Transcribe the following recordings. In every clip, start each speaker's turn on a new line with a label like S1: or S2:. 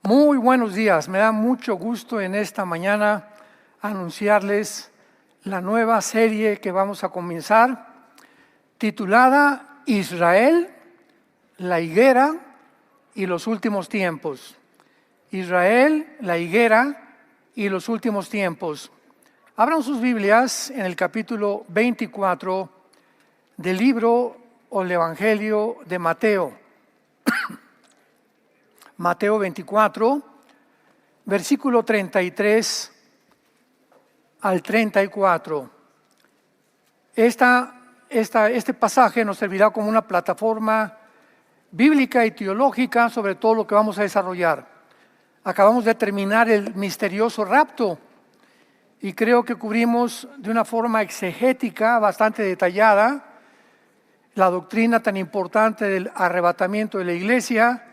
S1: Muy buenos días, me da mucho gusto en esta mañana anunciarles la nueva serie que vamos a comenzar, titulada Israel, la higuera y los últimos tiempos. Israel, la higuera y los últimos tiempos. Abran sus Biblias en el capítulo 24 del libro o el Evangelio de Mateo. Mateo 24, versículo 33 al 34. Este pasaje nos servirá como una plataforma bíblica y teológica sobre todo lo que vamos a desarrollar. Acabamos de terminar el misterioso rapto y creo que cubrimos de una forma exegética bastante detallada la doctrina tan importante del arrebatamiento de la iglesia.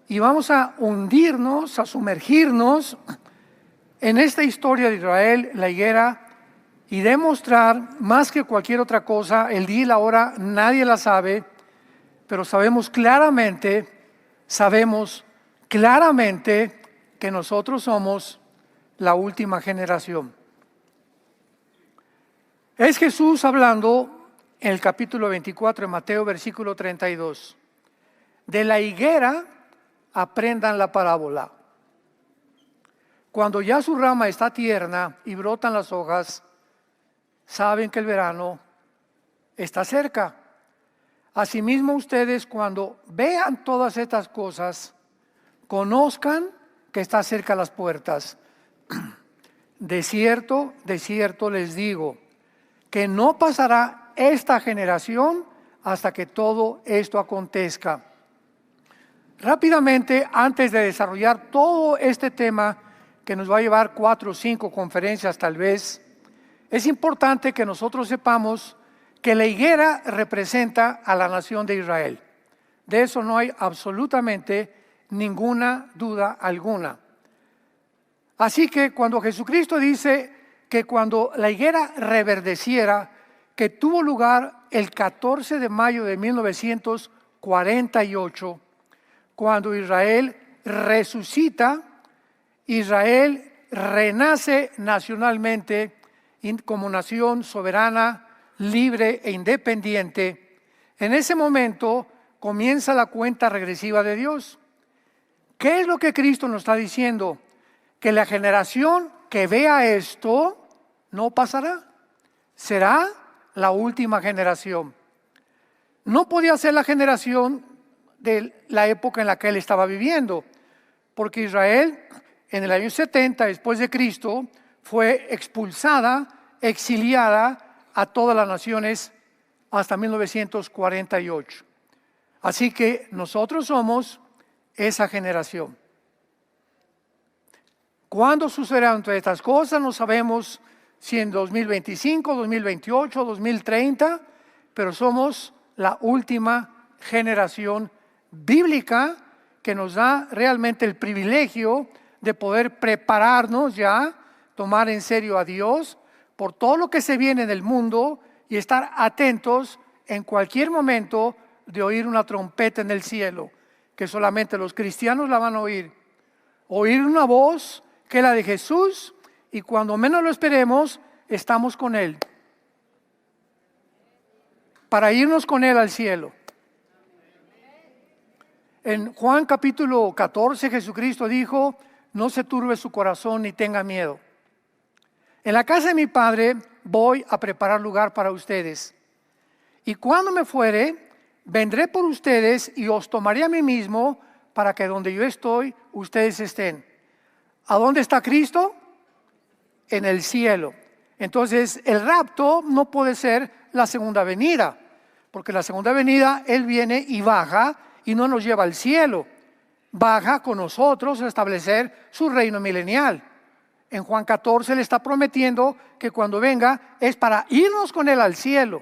S1: Y vamos a hundirnos, a sumergirnos en esta historia de Israel, la higuera, y demostrar más que cualquier otra cosa, el día y la hora nadie la sabe, pero sabemos claramente que nosotros somos la última generación. Es Jesús hablando en el capítulo 24 de Mateo, versículo 32. De la higuera aprendan la parábola. Cuando ya su rama está tierna y brotan las hojas, saben que el verano está cerca. Asimismo ustedes, cuando vean todas estas cosas, conozcan que está cerca las puertas. De cierto les digo, que no pasará esta generación hasta que todo esto acontezca. Rápidamente, antes de desarrollar todo este tema, que nos va a llevar 4 o 5 conferencias tal vez, es importante que nosotros sepamos que la higuera representa a la nación de Israel. De eso no hay absolutamente ninguna duda alguna. Así que cuando Jesucristo dice que cuando la higuera reverdeciera, que tuvo lugar el 14 de mayo de 1948, cuando Israel resucita, Israel renace nacionalmente como nación soberana, libre e independiente. En ese momento comienza la cuenta regresiva de Dios. ¿Qué es lo que Cristo nos está diciendo? Que la generación que vea esto no pasará. Será la última generación. No podía ser la generación de la época en la que él estaba viviendo, porque Israel en el año 70 después de Cristo fue expulsada, exiliada a todas las naciones hasta 1948. Así que nosotros somos esa generación. ¿Cuándo sucederán todas estas cosas? No sabemos si en 2025, 2028, 2030, pero somos la última generación bíblica que nos da realmente el privilegio de poder prepararnos ya, tomar en serio a Dios por todo lo que se viene en el mundo y estar atentos en cualquier momento de oír una trompeta en el cielo, que solamente los cristianos la van a oír. Oír una voz que es la de Jesús y cuando menos lo esperemos, estamos con Él. Para irnos con Él al cielo. En Juan capítulo 14, Jesucristo dijo, no se turbe su corazón ni tenga miedo. En la casa de mi Padre voy a preparar lugar para ustedes. Y cuando me fuere, vendré por ustedes y os tomaré a mí mismo para que donde yo estoy, ustedes estén. ¿A dónde está Cristo? En el cielo. Entonces, el rapto no puede ser la segunda venida, porque la segunda venida, Él viene y baja y no nos lleva al cielo. Baja con nosotros a establecer su reino milenial. En Juan 14 le está prometiendo que cuando venga es para irnos con Él al cielo.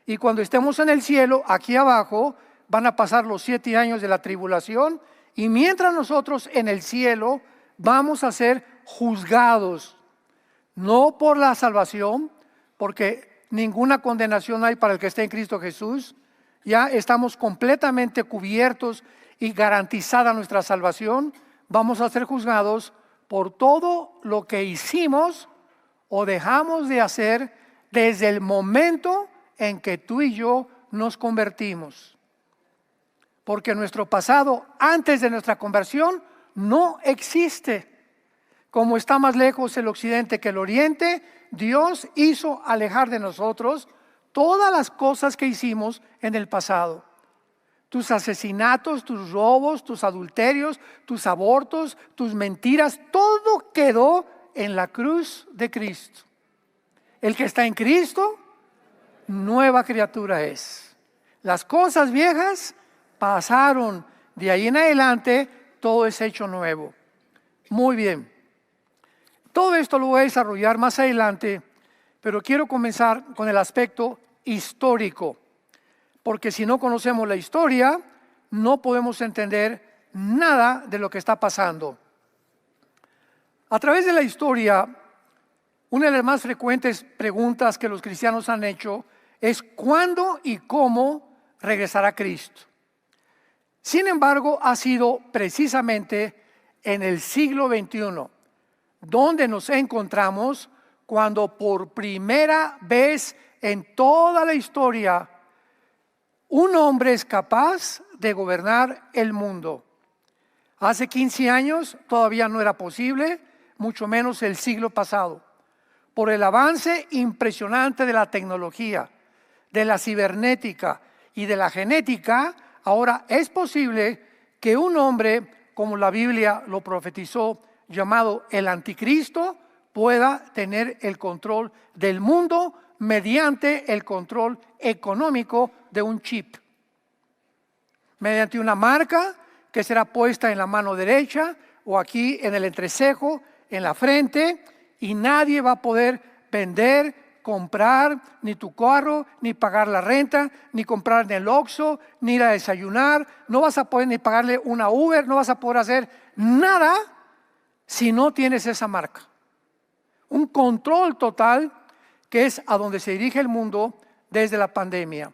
S1: Y cuando estemos en el cielo, aquí abajo, van a pasar los 7 años de la tribulación. Y mientras nosotros en el cielo vamos a ser juzgados. No por la salvación, porque ninguna condenación hay para el que está en Cristo Jesús. Ya estamos completamente cubiertos y garantizada nuestra salvación. vamos a ser juzgados por todo lo que hicimos o dejamos de hacer desde el momento en que tú y yo nos convertimos. Porque nuestro pasado antes de nuestra conversión no existe. Como está más lejos el occidente que el oriente, Dios hizo alejar de nosotros todas las cosas que hicimos en el pasado. Tus asesinatos, tus robos, tus adulterios, tus abortos, tus mentiras, todo quedó en la cruz de Cristo. El que está en Cristo, nueva criatura es. Las cosas viejas pasaron, de ahí en adelante todo es hecho nuevo. Muy bien. Todo esto lo voy a desarrollar más adelante, pero quiero comenzar con el aspecto histórico, porque si no conocemos la historia, no podemos entender nada de lo que está pasando. A través de la historia, una de las más frecuentes preguntas que los cristianos han hecho es ¿cuándo y cómo regresará Cristo? Sin embargo, ha sido precisamente en el siglo XXI donde nos encontramos cuando por primera vez en toda la historia un hombre es capaz de gobernar el mundo. Hace 15 años todavía no era posible, mucho menos el siglo pasado. Por el avance impresionante de la tecnología, de la cibernética y de la genética, ahora es posible que un hombre, como la Biblia lo profetizó, llamado el anticristo, pueda tener el control del mundo mediante el control económico de un chip. Mediante una marca que será puesta en la mano derecha o aquí en el entrecejo, en la frente, y nadie va a poder vender, comprar ni tu carro, ni pagar la renta, ni comprar en el Oxxo, ni ir a desayunar. No vas a poder ni pagarle una Uber, no vas a poder hacer nada si no tienes esa marca. Un control total que es a donde se dirige el mundo desde la pandemia.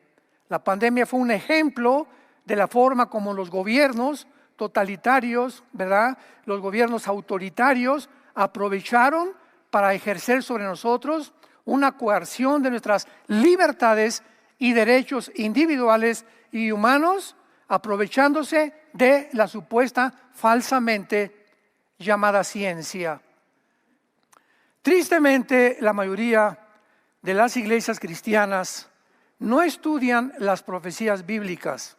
S1: La pandemia fue un ejemplo de la forma como los gobiernos totalitarios, ¿verdad? Los gobiernos autoritarios aprovecharon para ejercer sobre nosotros una coerción de nuestras libertades y derechos individuales y humanos, aprovechándose de la supuesta falsamente llamada ciencia. Tristemente, la mayoría de las iglesias cristianas no estudian las profecías bíblicas,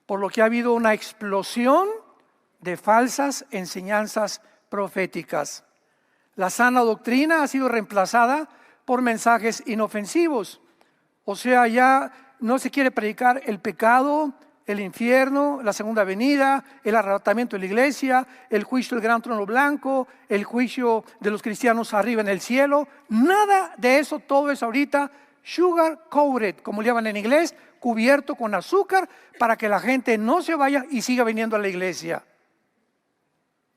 S1: por lo que ha habido una explosión de falsas enseñanzas proféticas. La sana doctrina ha sido reemplazada por mensajes inofensivos. O sea, ya no se quiere predicar el pecado, el infierno, la segunda venida, el arrebatamiento de la iglesia, el juicio del gran trono blanco, el juicio de los cristianos arriba en el cielo. Nada de eso, todo es ahorita sugar coated, como le llaman en inglés, cubierto con azúcar para que la gente no se vaya y siga viniendo a la iglesia.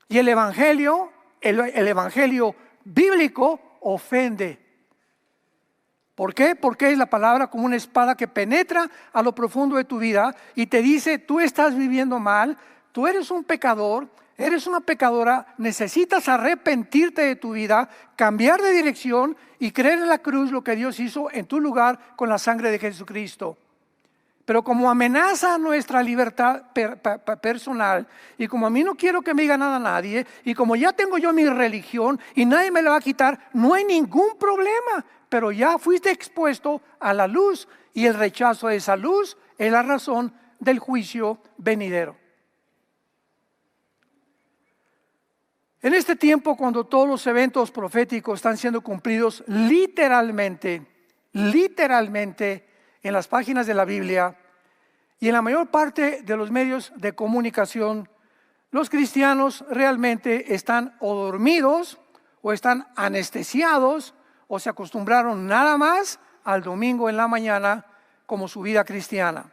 S1: Y el evangelio bíblico ofende. ¿Por qué? Porque es la palabra como una espada que penetra a lo profundo de tu vida y te dice, tú estás viviendo mal, tú eres un pecador, eres una pecadora, necesitas arrepentirte de tu vida, cambiar de dirección y creer en la cruz lo que Dios hizo en tu lugar con la sangre de Jesucristo. Pero como amenaza a nuestra libertad personal y como a mí no quiero que me diga nada a nadie y como ya tengo yo mi religión y nadie me la va a quitar, no hay ningún problema. Pero ya fuiste expuesto a la luz y el rechazo de esa luz es la razón del juicio venidero. En este tiempo, cuando todos los eventos proféticos están siendo cumplidos literalmente en las páginas de la Biblia y en la mayor parte de los medios de comunicación, los cristianos realmente están o dormidos o están anestesiados o se acostumbraron nada más al domingo en la mañana como su vida cristiana.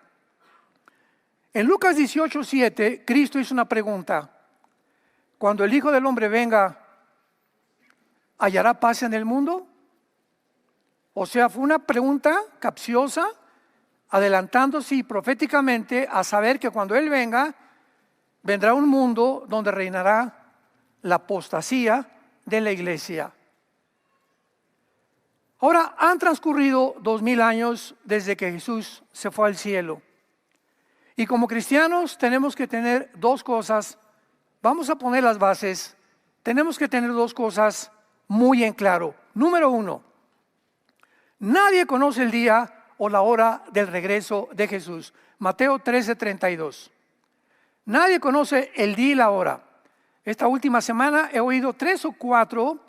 S1: En Lucas 18:7, Cristo hizo una pregunta. Cuando el Hijo del Hombre venga, ¿hallará paz en el mundo? O sea, fue una pregunta capciosa, adelantándose proféticamente a saber que cuando Él venga, vendrá un mundo donde reinará la apostasía de la iglesia. Ahora, han transcurrido 2000 años desde que Jesús se fue al cielo. Y como cristianos tenemos que tener dos cosas. Vamos a poner las bases. Tenemos que tener dos cosas muy en claro. Número uno, nadie conoce el día o la hora del regreso de Jesús. Mateo 13:32. Nadie conoce el día y la hora. Esta última semana he oído 3 o 4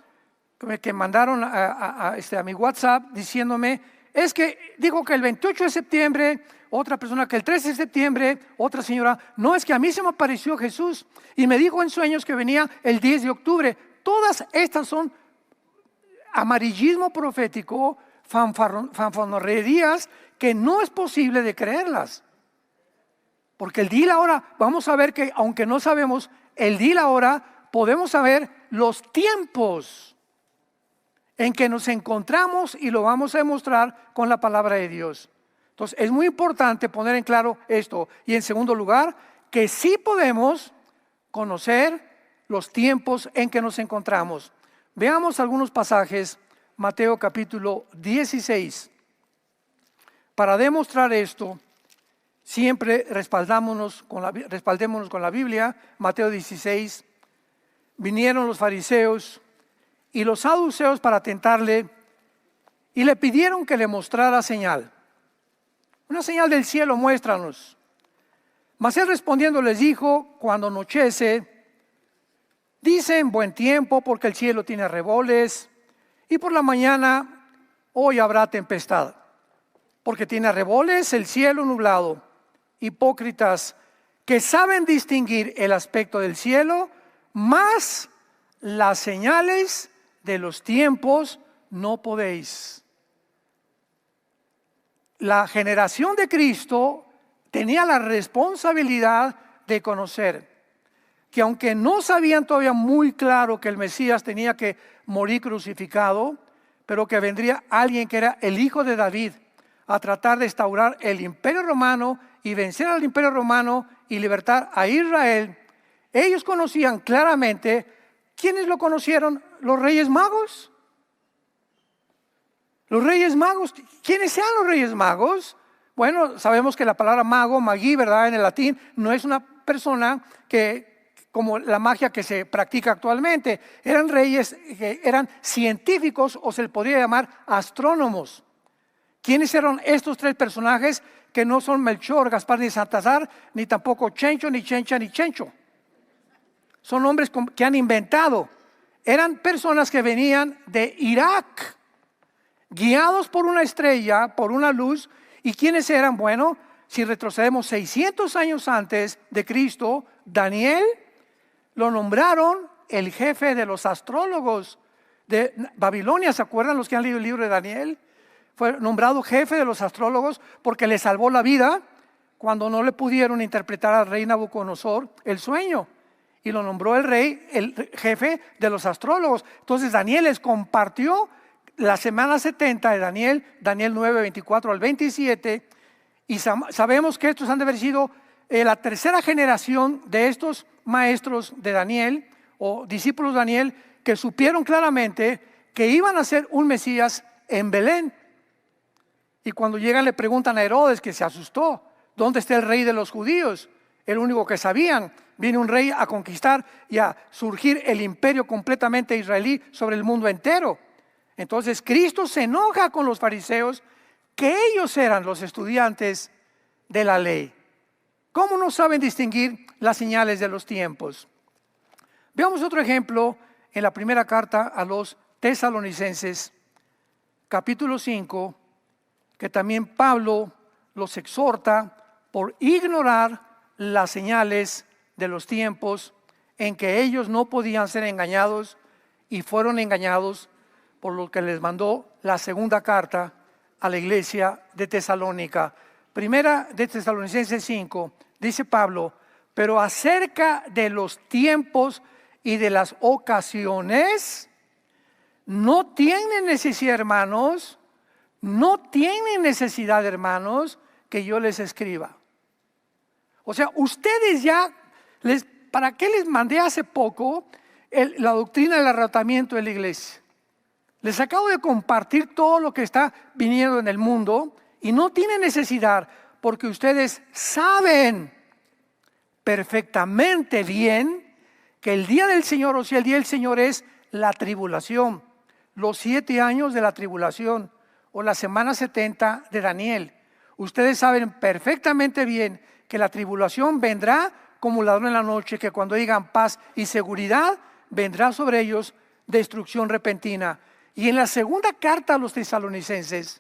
S1: que mandaron a mi WhatsApp diciéndome, es que dijo que el 28 de septiembre, otra persona que el 13 de septiembre, otra señora, no, es que a mí se me apareció Jesús y me dijo en sueños que venía el 10 de octubre. Todas estas son amarillismo profético, fanfarronerías que no es posible de creerlas. Porque el día y la hora, vamos a ver que aunque no sabemos el día y la hora, podemos saber los tiempos en que nos encontramos y lo vamos a demostrar con la palabra de Dios. Entonces es muy importante poner en claro esto. Y en segundo lugar, que sí podemos conocer los tiempos en que nos encontramos. Veamos algunos pasajes, Mateo capítulo 16. Para demostrar esto, siempre respaldémonos con la Biblia. Mateo 16. Vinieron los fariseos y los saduceos para tentarle y le pidieron que le mostrara señal. Una señal del cielo, muéstranos. Mas él respondiendo les dijo, cuando anochece, dice en buen tiempo porque el cielo tiene revoles y por la mañana hoy habrá tempestad. Porque tiene revoles el cielo nublado. Hipócritas que saben distinguir el aspecto del cielo, mas las señales de los tiempos no podéis. La generación de Cristo tenía la responsabilidad de conocer que aunque no sabían todavía muy claro que el Mesías tenía que morir crucificado, pero que vendría alguien que era el hijo de David a tratar de instaurar el imperio romano y vencer al imperio romano y libertar a Israel, ellos conocían claramente. ¿Quiénes lo conocieron? Los Reyes Magos. Los Reyes Magos. ¿Quiénes sean los Reyes Magos? Bueno, sabemos que la palabra mago, magí, ¿verdad? En el latín no es una persona que, como la magia que se practica actualmente, eran reyes que eran científicos o se les podría llamar astrónomos. ¿Quiénes eran estos tres personajes que no son Melchor, Gaspar ni Baltasar, ni tampoco Chencho, ni Chencha, ni Chencho? Son hombres que han inventado. Eran personas que venían de Irak, guiados por una estrella, por una luz. ¿Y quiénes eran? Bueno, si retrocedemos 600 años antes de Cristo, Daniel lo nombraron el jefe de los astrólogos de Babilonia. ¿Se acuerdan los que han leído el libro de Daniel? Fue nombrado jefe de los astrólogos porque le salvó la vida cuando no le pudieron interpretar al rey Nabucodonosor el sueño. Y lo nombró el rey, el jefe de los astrólogos. Entonces Daniel les compartió la semana 70 de Daniel 9, 24 al 27. Y sabemos que estos han de haber sido la tercera generación de estos maestros de Daniel o discípulos de Daniel que supieron claramente que iban a ser un Mesías en Belén. Y cuando llegan le preguntan a Herodes, que se asustó, ¿dónde está el rey de los judíos? El único que sabían. Viene un rey a conquistar y a surgir el imperio completamente israelí sobre el mundo entero. Entonces Cristo se enoja con los fariseos, que ellos eran los estudiantes de la ley. ¿Cómo no saben distinguir las señales de los tiempos? Veamos otro ejemplo en la primera carta a los Tesalonicenses, capítulo 5, que también Pablo los exhorta por ignorar las señales de los tiempos en que ellos no podían ser engañados y fueron engañados, por lo que les mandó la segunda carta a la iglesia de Tesalónica. Primera de Tesalonicenses 5, dice Pablo, pero acerca de los tiempos y de las ocasiones, no tienen necesidad, hermanos, no tienen necesidad, hermanos, que yo les escriba. O sea, ustedes ya, ¿para qué les mandé hace poco la doctrina del arrebatamiento de la iglesia. Les acabo de compartir todo lo que está viniendo en el mundo y no tiene necesidad, porque ustedes saben perfectamente bien que el día del Señor, o sea, el día del Señor es la tribulación, los 7 años de la tribulación o la semana 70 de Daniel. Ustedes saben perfectamente bien que la tribulación vendrá como ladrón en la noche, que cuando digan paz y seguridad, vendrá sobre ellos destrucción repentina. Y en la segunda carta a los tesalonicenses,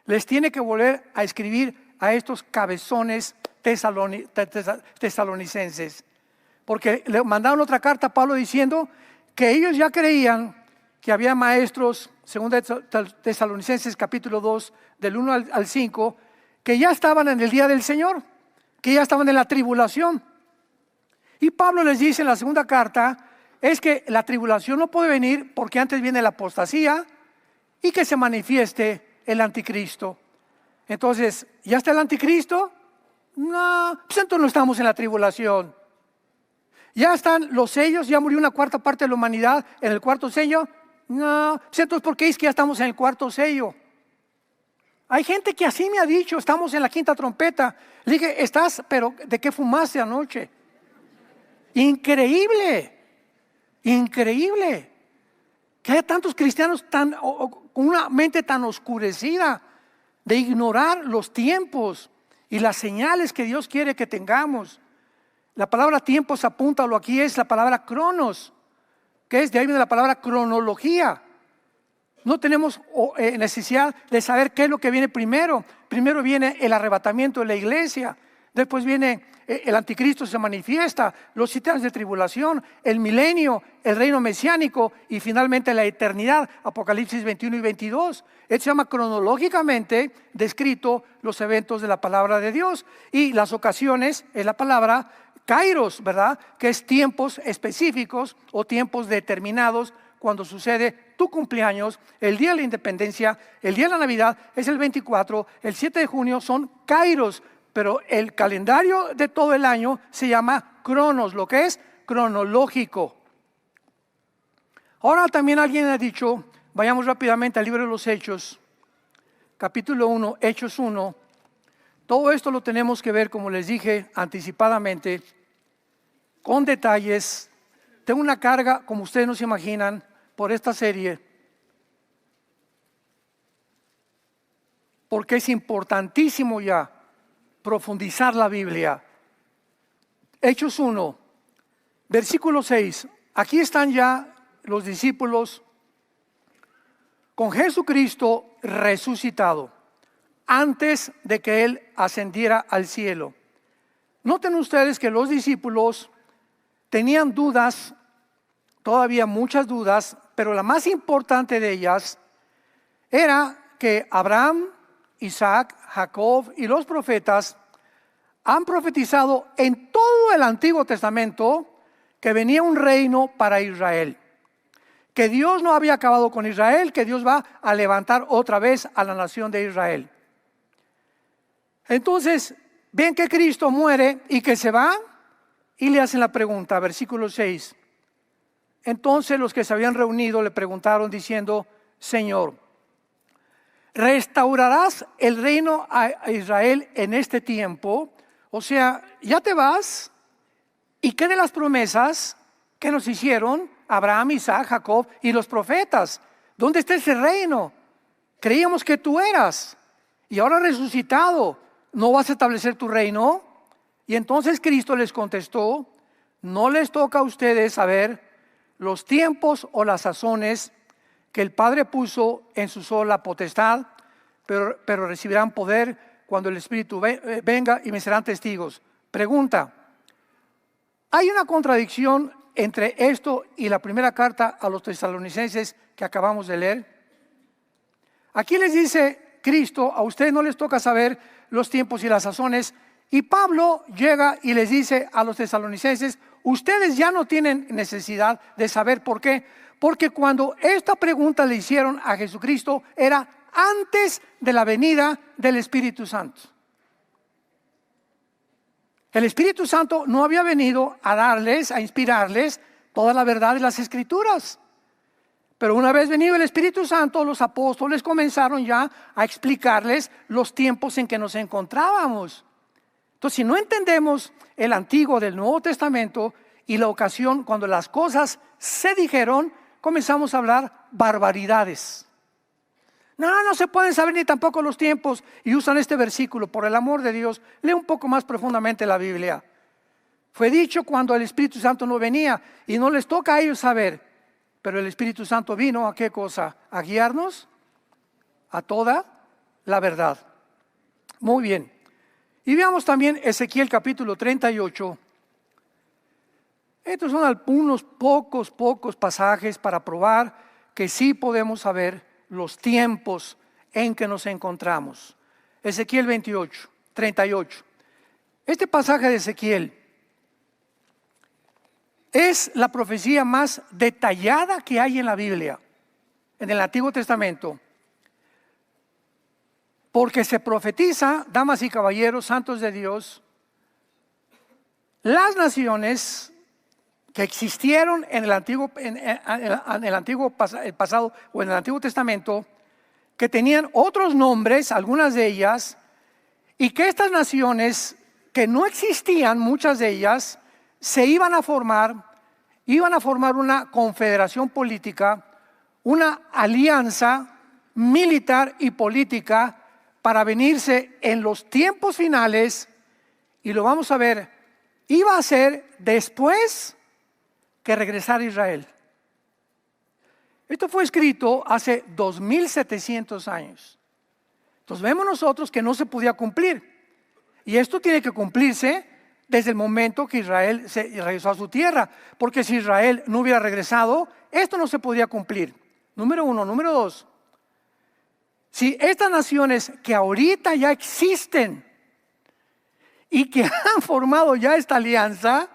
S1: les tiene que volver a escribir a estos cabezones tesalonicenses, porque le mandaron otra carta a Pablo diciendo que ellos ya creían que había maestros, según Tesalonicenses capítulo 2, del 1 al 5, que ya estaban en el día del Señor, que ya estaban en la tribulación. Y Pablo les dice en la segunda carta, es que la tribulación no puede venir porque antes viene la apostasía y que se manifieste el anticristo. Entonces, ¿ya está el anticristo? No, pues entonces no estamos en la tribulación. ¿Ya están los sellos? ¿Ya murió una cuarta parte de la humanidad en el cuarto sello? No, pues entonces ¿por qué es que ya estamos en el cuarto sello? Hay gente que así me ha dicho, estamos en la quinta trompeta. Le dije, pero ¿de qué fumaste anoche? Increíble, increíble. Que haya tantos cristianos con una mente tan oscurecida de ignorar los tiempos y las señales que Dios quiere que tengamos. La palabra tiempos, apúntalo aquí, es la palabra cronos, que es de ahí viene la palabra cronología. No tenemos necesidad de saber qué es lo que viene primero. Primero viene el arrebatamiento de la iglesia. Después viene el anticristo, se manifiesta, los 7 años de tribulación, el milenio, el reino mesiánico y finalmente la eternidad, Apocalipsis 21 y 22. Esto se llama cronológicamente descrito los eventos de la palabra de Dios. Y las ocasiones es la palabra kairos, ¿verdad? Que es tiempos específicos o tiempos determinados cuando sucede tu cumpleaños, el día de la independencia, el día de la Navidad es el 24, el 7 de junio son kairos. Pero el calendario de todo el año se llama cronos, lo que es cronológico. Ahora también alguien ha dicho, vayamos rápidamente al libro de los Hechos, capítulo 1, Hechos 1. Todo esto lo tenemos que ver, como les dije anticipadamente, con detalles. Tengo una carga, como ustedes no se imaginan, por esta serie, porque es importantísimo ya profundizar la Biblia. Hechos 1, versículo 6. Aquí están ya los discípulos con Jesucristo resucitado, antes de que Él ascendiera al cielo. Noten ustedes que los discípulos tenían dudas, todavía muchas dudas, pero la más importante de ellas era que Abraham, Isaac, Jacob y los profetas han profetizado en todo el Antiguo Testamento que venía un reino para Israel, que Dios no había acabado con Israel, que Dios va a levantar otra vez a la nación de Israel. Entonces ven que Cristo muere y que se va y le hacen la pregunta, versículo 6. Entonces los que se habían reunido le preguntaron diciendo, Señor, ¿restaurarás el reino a Israel en este tiempo? O sea, ya te vas. ¿Y qué de las promesas que nos hicieron Abraham, Isaac, Jacob y los profetas? ¿Dónde está ese reino? Creíamos que tú eras y ahora resucitado, ¿no vas a establecer tu reino? Y entonces Cristo les contestó, no les toca a ustedes saber los tiempos o las sazones que el Padre puso en su sola potestad, pero recibirán poder cuando el Espíritu venga y me serán testigos. Pregunta, ¿hay una contradicción entre esto y la primera carta a los tesalonicenses que acabamos de leer? Aquí les dice Cristo, a ustedes no les toca saber los tiempos y las sazones, y Pablo llega y les dice a los tesalonicenses, ustedes ya no tienen necesidad de saber por qué, porque cuando esta pregunta le hicieron a Jesucristo era antes de la venida del Espíritu Santo. El Espíritu Santo no había venido a darles, a inspirarles toda la verdad de las Escrituras. Pero una vez venido el Espíritu Santo, los apóstoles comenzaron ya a explicarles los tiempos en que nos encontrábamos. Entonces, si no entendemos el Antiguo del Nuevo Testamento y la ocasión cuando las cosas se dijeron, comenzamos a hablar barbaridades. No se pueden saber ni tampoco los tiempos. Y usan este versículo, por el amor de Dios, lee un poco más profundamente la Biblia. Fue dicho cuando el Espíritu Santo no venía y no les toca a ellos saber. Pero el Espíritu Santo vino ¿a qué cosa? A guiarnos a toda la verdad. Muy bien. Y veamos también Ezequiel capítulo 38. Estos son algunos pocos pasajes para probar que sí podemos saber los tiempos en que nos encontramos. Ezequiel 38. Este pasaje de Ezequiel es la profecía más detallada que hay en la Biblia, en el Antiguo Testamento. Porque se profetiza, damas y caballeros, santos de Dios, las naciones que existieron en el pasado o en el Antiguo Testamento, que tenían otros nombres, algunas de ellas, y que estas naciones que no existían, muchas de ellas, se iban a formar una confederación política, una alianza militar y política para venirse en los tiempos finales, y lo vamos a ver, iba a ser después que regresara Israel. Esto fue escrito hace 2700 años. Entonces vemos nosotros que no se podía cumplir. Y esto tiene que cumplirse desde el momento que Israel se regresó a su tierra. Porque si Israel no hubiera regresado, esto no se podía cumplir. Número uno. Número dos. Si estas naciones que ahorita ya existen y que han formado ya esta alianza,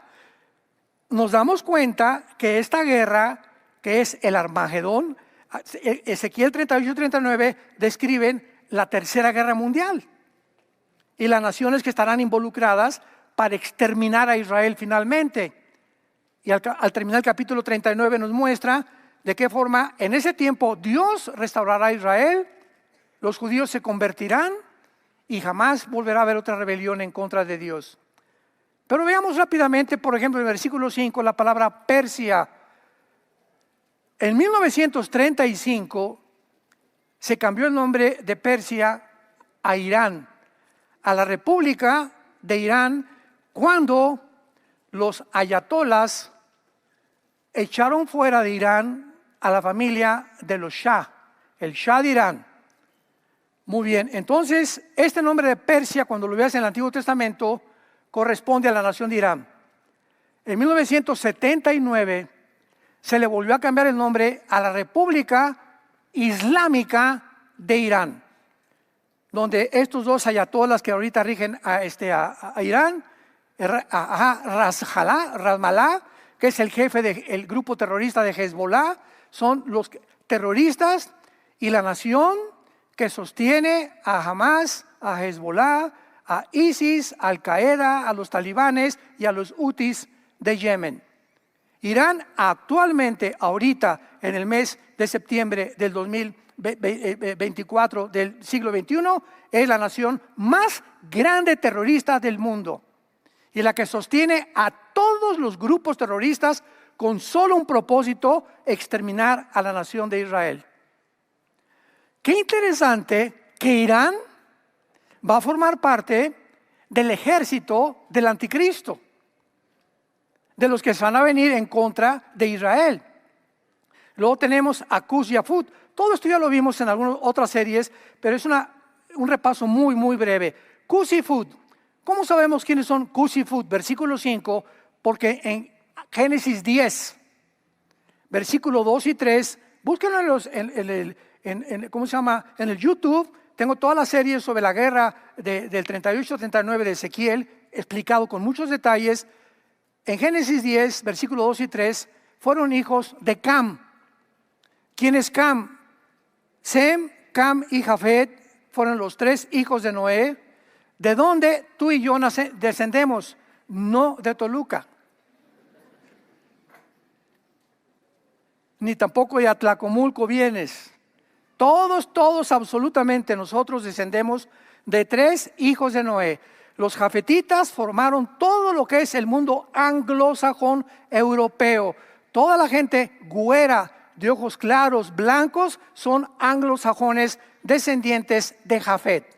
S1: nos damos cuenta que esta guerra, que es el Armagedón, Ezequiel 38 y 39 describen la tercera guerra mundial y las naciones que estarán involucradas para exterminar a Israel finalmente. Y al terminar el capítulo 39 nos muestra de qué forma en ese tiempo Dios restaurará a Israel, los judíos se convertirán y jamás volverá a haber otra rebelión en contra de Dios. Pero veamos rápidamente, por ejemplo, en el versículo 5, la palabra Persia. En 1935 se cambió el nombre de Persia a Irán, a la República de Irán, cuando los ayatolas echaron fuera de Irán a la familia de los Shah, el Shah de Irán. Muy bien, entonces este nombre de Persia, cuando lo veas en el Antiguo Testamento, corresponde a la nación de Irán. En 1979 se le volvió a cambiar el nombre a la República Islámica de Irán, donde estos dos ayatolas que ahorita rigen a Irán, Ramallah, que es el jefe del grupo terrorista de Hezbollah, son los terroristas, y la nación que sostiene a Hamas, a Hezbollah, a ISIS, a Al-Qaeda, a los talibanes y a los hutis de Yemen. Irán actualmente, ahorita, en el mes de septiembre del 2024 del siglo XXI, es la nación más grande terrorista del mundo y la que sostiene a todos los grupos terroristas con solo un propósito: exterminar a la nación de Israel. Qué interesante que Irán va a formar parte del ejército del anticristo, de los que se van a venir en contra de Israel. Luego tenemos a Cus y a Fut. Todo esto ya lo vimos en algunas otras series, pero es un repaso muy breve. Cus y Fut. ¿Cómo sabemos quiénes son Cus y Fut? Versículo 5, porque en Génesis 10, versículo 2 y 3, búsquenlo en el YouTube. Tengo toda la serie sobre la guerra del 38-39 de Ezequiel, explicado con muchos detalles. En Génesis 10, versículo 2 y 3, fueron hijos de Cam. ¿Quién es Cam? Sem, Cam y Jafet fueron los tres hijos de Noé, de donde tú y yo descendemos, no de Toluca. ni tampoco de Atlacomulco vienes. Todos absolutamente nosotros descendemos de 3 hijos de Noé. Los jafetitas formaron todo lo que es el mundo anglosajón europeo. Toda la gente güera, de ojos claros, blancos, son anglosajones descendientes de Jafet.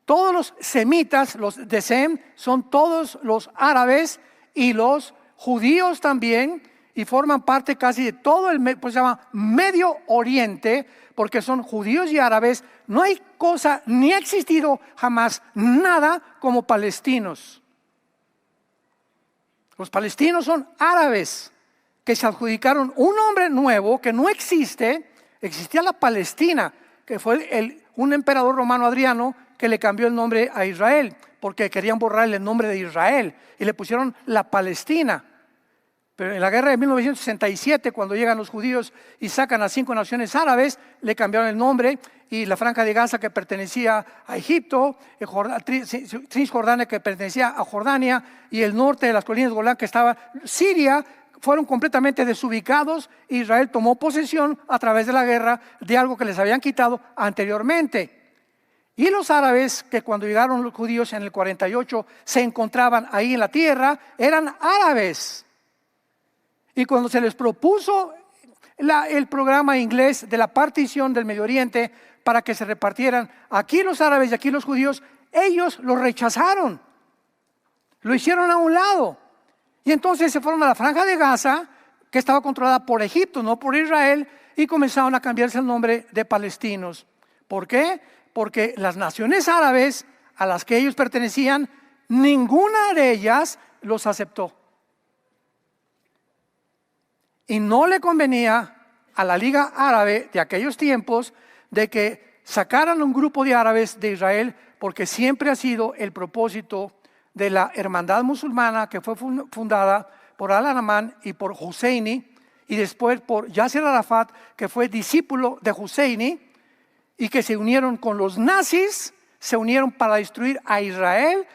S1: Todos los semitas, los de Sem, son todos los árabes y los judíos también, y forman parte casi de todo el, pues se llama Medio Oriente, porque son judíos y árabes. No hay cosa, ni ha existido jamás nada como palestinos. Los palestinos son árabes que se adjudicaron un nombre nuevo que no existe. Existía la Palestina, que fue un emperador romano, Adriano, que le cambió el nombre a Israel, porque querían borrarle el nombre de Israel y le pusieron la Palestina. Pero en la guerra de 1967, cuando llegan los judíos y sacan a 5 naciones árabes, le cambiaron el nombre, y la Franja de Gaza, que pertenecía a Egipto, Cisjordania, que pertenecía a Jordania, y el norte de las colinas de Golán, que estaba Siria, fueron completamente desubicados. Israel tomó posesión a través de la guerra de algo que les habían quitado anteriormente. Y los árabes, que cuando llegaron los judíos en el 48 se encontraban ahí en la tierra, eran árabes. Y cuando se les propuso el programa inglés de la partición del Medio Oriente para que se repartieran aquí los árabes y aquí los judíos, ellos lo rechazaron, lo hicieron a un lado. Y entonces se fueron a la Franja de Gaza, que estaba controlada por Egipto, no por Israel, y comenzaron a cambiarse el nombre de palestinos. ¿Por qué? Porque las naciones árabes a las que ellos pertenecían, ninguna de ellas los aceptó. Y no le convenía a la Liga Árabe de aquellos tiempos de que sacaran un grupo de árabes de Israel, porque siempre ha sido el propósito de la hermandad musulmana, que fue fundada por Al-Anamán y por Husseini, y después por Yasser Arafat, que fue discípulo de Husseini, y que se unieron con los nazis, se unieron para destruir a Israel.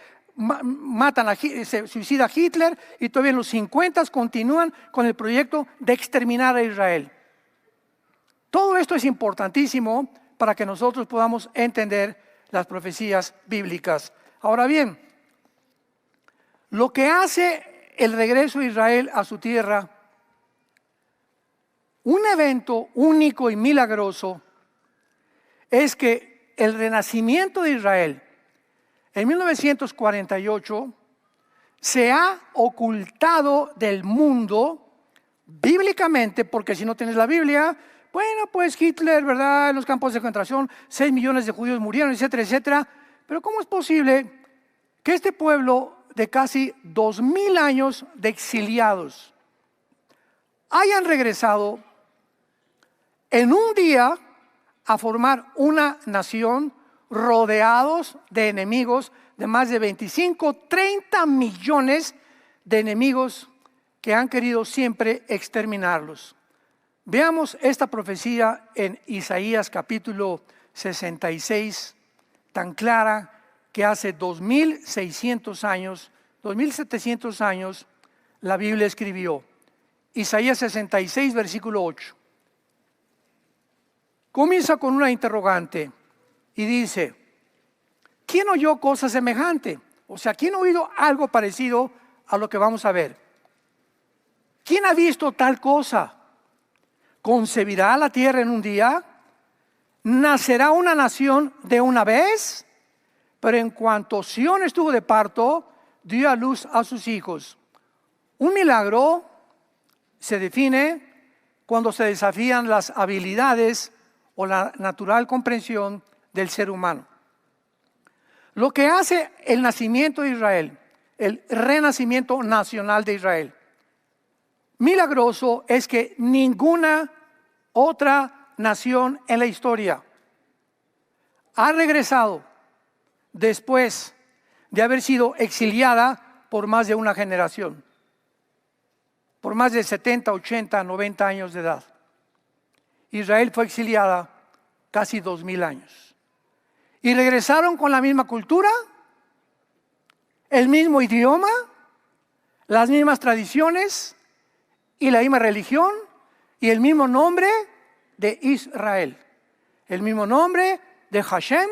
S1: Se suicida Hitler, y todavía en los 50 continúan con el proyecto de exterminar a Israel. Todo esto es importantísimo para que nosotros podamos entender las profecías bíblicas. Ahora bien, lo que hace el regreso de Israel a su tierra, un evento único y milagroso, es que el renacimiento de Israel en 1948 se ha ocultado del mundo bíblicamente, porque si no tienes la Biblia, bueno, pues Hitler, ¿verdad? En los campos de concentración, 6 millones de judíos murieron, etcétera, etcétera. Pero ¿cómo es posible que este pueblo de casi 2000 años de exiliados hayan regresado en un día a formar una nación, rodeados de enemigos, de más de 25-30 millones de enemigos que han querido siempre exterminarlos? Veamos esta profecía en Isaías capítulo 66, tan clara, que hace 2600 años, 2700 años, la Biblia escribió. Isaías 66, versículo 8. Comienza con una interrogante y dice: ¿quién oyó cosa semejante? O sea, ¿quién ha oído algo parecido a lo que vamos a ver? ¿Quién ha visto tal cosa? ¿Concebirá la tierra en un día? ¿Nacerá una nación de una vez? Pero en cuanto Sión estuvo de parto, dio a luz a sus hijos. Un milagro se define cuando se desafían las habilidades o la natural comprensión del ser humano. Lo que hace el nacimiento de Israel, el renacimiento nacional de Israel, milagroso, es que ninguna otra nación en la historia ha regresado después de haber sido exiliada por más de una generación, por más de 70, 80, 90 años de edad. Israel fue exiliada casi 2000 años. Y regresaron con la misma cultura, el mismo idioma, las mismas tradiciones y la misma religión, y el mismo nombre de Israel, el mismo nombre de Hashem,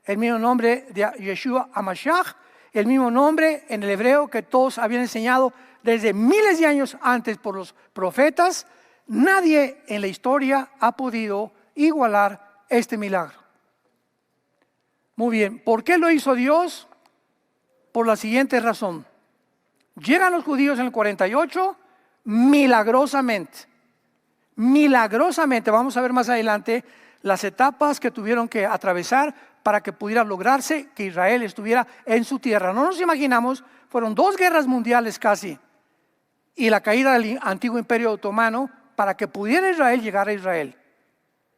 S1: el mismo nombre de Yeshua HaMashiach, el mismo nombre en el hebreo que todos habían enseñado desde miles de años antes por los profetas. Nadie en la historia ha podido igualar este milagro. Muy bien, ¿por qué lo hizo Dios? Por la siguiente razón. Llegan los judíos en el 48 milagrosamente. Milagrosamente, vamos a ver más adelante las etapas que tuvieron que atravesar para que pudiera lograrse que Israel estuviera en su tierra. No nos imaginamos, fueron 2 guerras mundiales casi y la caída del antiguo imperio otomano para que pudiera Israel llegar a Israel.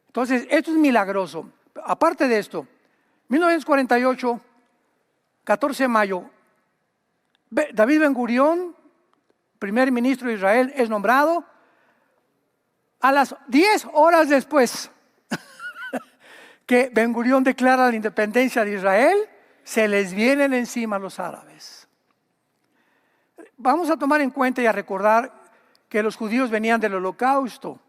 S1: Entonces, esto es milagroso. Aparte de esto, 1948, 14 de mayo, David Ben Gurión, primer ministro de Israel, es nombrado. A las 10 horas después que Ben Gurión declara la independencia de Israel, se les vienen encima los árabes. Vamos a tomar en cuenta y a recordar que los judíos venían del holocausto.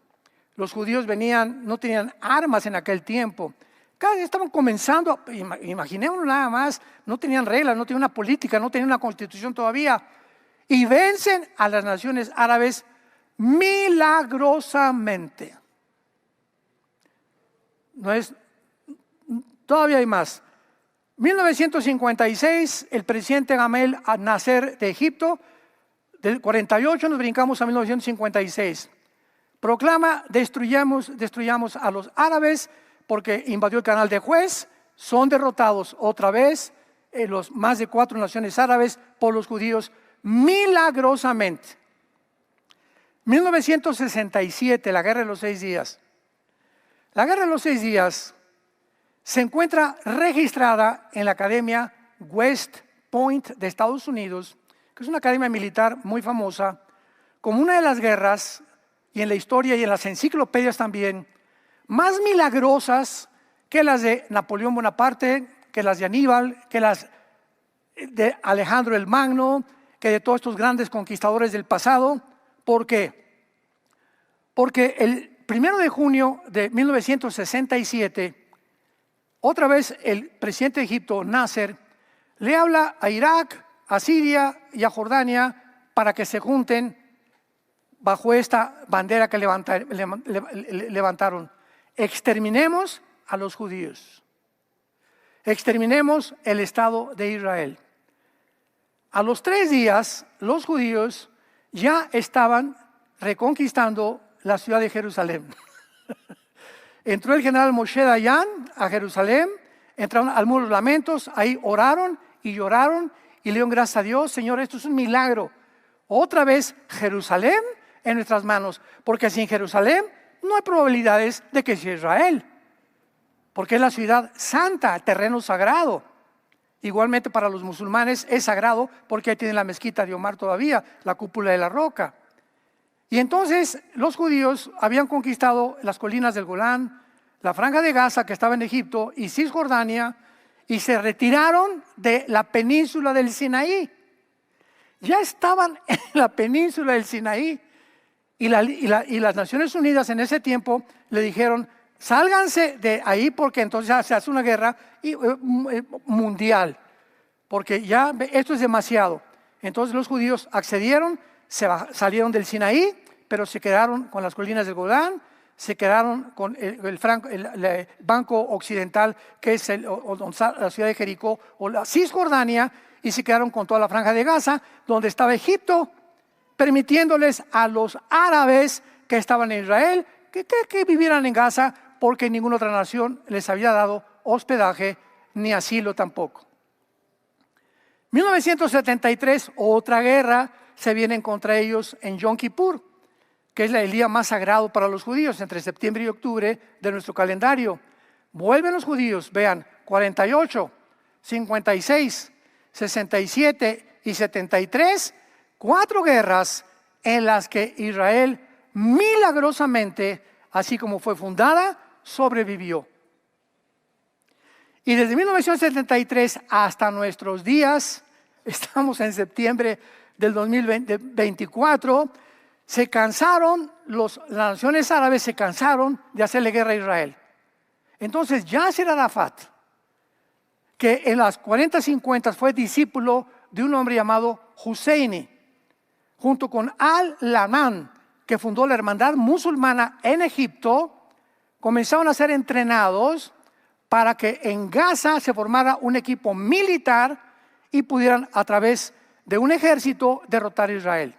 S1: Los judíos no tenían armas en aquel tiempo. Cada vez estaban comenzando, imaginémonos nada más, no tenían reglas, no tenían una política, no tenían una constitución todavía. Y vencen a las naciones árabes milagrosamente. Todavía hay más. 1956, el presidente Gamal Nasser de Egipto, del 48 nos brincamos a 1956. Proclama, destruyamos a los árabes porque invadió el canal de Suez. Son derrotados otra vez los más de 4 naciones árabes por los judíos milagrosamente. 1967, la Guerra de los 6 días. La Guerra de los 6 días se encuentra registrada en la Academia West Point de Estados Unidos, que es una academia militar muy famosa, como una de las guerras, y en la historia y en las enciclopedias también, más milagrosas que las de Napoleón Bonaparte, que las de Aníbal, que las de Alejandro el Magno, que de todos estos grandes conquistadores del pasado. ¿Por qué? Porque el 1 de junio de 1967, otra vez el presidente de Egipto, Nasser, le habla a Irak, a Siria y a Jordania para que se junten bajo esta bandera que levantaron. Exterminemos a los judíos. Exterminemos el Estado de Israel. A los 3 días, los judíos ya estaban reconquistando la ciudad de Jerusalén. Entró el general Moshe Dayan a Jerusalén, entraron al Muro de los Lamentos, ahí oraron y lloraron y le dieron gracias a Dios. Señor, esto es un milagro. Otra vez Jerusalén en nuestras manos, porque sin Jerusalén no hay probabilidades de que sea Israel, porque es la ciudad santa, el terreno sagrado. Igualmente para los musulmanes es sagrado porque ahí tienen la mezquita de Omar todavía, la cúpula de la roca. Y entonces los judíos habían conquistado las colinas del Golán, la franja de Gaza que estaba en Egipto y Cisjordania, y se retiraron de la península del Sinaí. Ya estaban en la península del Sinaí y las Naciones Unidas en ese tiempo le dijeron: sálganse de ahí porque entonces se hace una guerra mundial, porque ya esto es demasiado. Entonces los judíos accedieron, salieron del Sinaí, pero se quedaron con las colinas del Golán, se quedaron con el banco occidental, que es la ciudad de Jericó o la Cisjordania, y se quedaron con toda la franja de Gaza, donde estaba Egipto, permitiéndoles a los árabes que estaban en Israel que vivieran en Gaza, porque ninguna otra nación les había dado hospedaje ni asilo tampoco. 1973, otra guerra se viene contra ellos en Yom Kippur, que es el día más sagrado para los judíos, entre septiembre y octubre de nuestro calendario. Vuelven los judíos, vean, 48, 56, 67 y 73, 4 guerras en las que Israel milagrosamente, así como fue fundada, sobrevivió. Y desde 1973 hasta nuestros días, estamos en septiembre del 2024, se cansaron, las naciones árabes se cansaron de hacerle guerra a Israel. Entonces Yasser Arafat, que en las 40-50 fue discípulo de un hombre llamado Husseini, junto con Al-Laman, que fundó la hermandad musulmana en Egipto, comenzaron a ser entrenados para que en Gaza se formara un equipo militar y pudieran a través de un ejército derrotar a Israel.